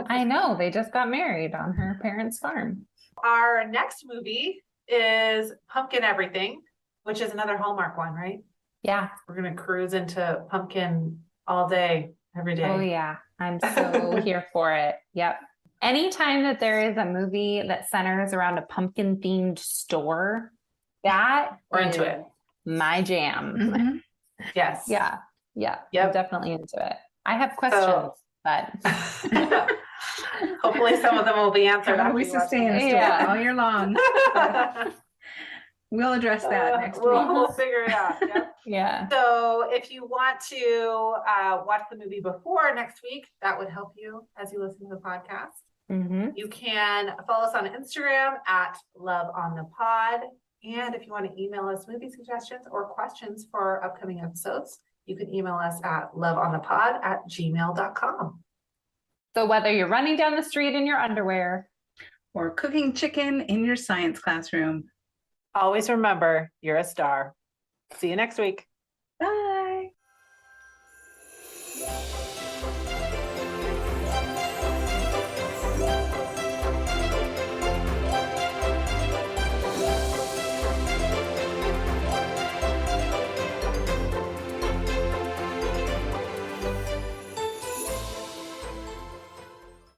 I know. They just got married on her parents' farm. Our next movie is Pumpkin Everything, which is another Hallmark one, right? Yeah. We're going to cruise into pumpkin all day, every day. Oh, yeah. I'm so here for it. Yep. Anytime that there is a movie that centers around a pumpkin themed store, that we're into it. My jam. Yes. Yeah. Yeah, Yep. I'm definitely into it. I have questions, but hopefully some of them will be answered. How after we you watch sustain the a movie. story all year long. We'll address that next week. We'll figure it out. Yep. yeah. So if you want to watch the movie before next week, that would help you as you listen to the podcast. Mm-hmm. You can follow us on Instagram at Love on the Pod. And if you want to email us movie suggestions or questions for upcoming episodes, you can email us at loveonthepod@gmail.com. So whether you're running down the street in your underwear Or cooking chicken in your science classroom. Always remember, you're a star. See you next week. Bye.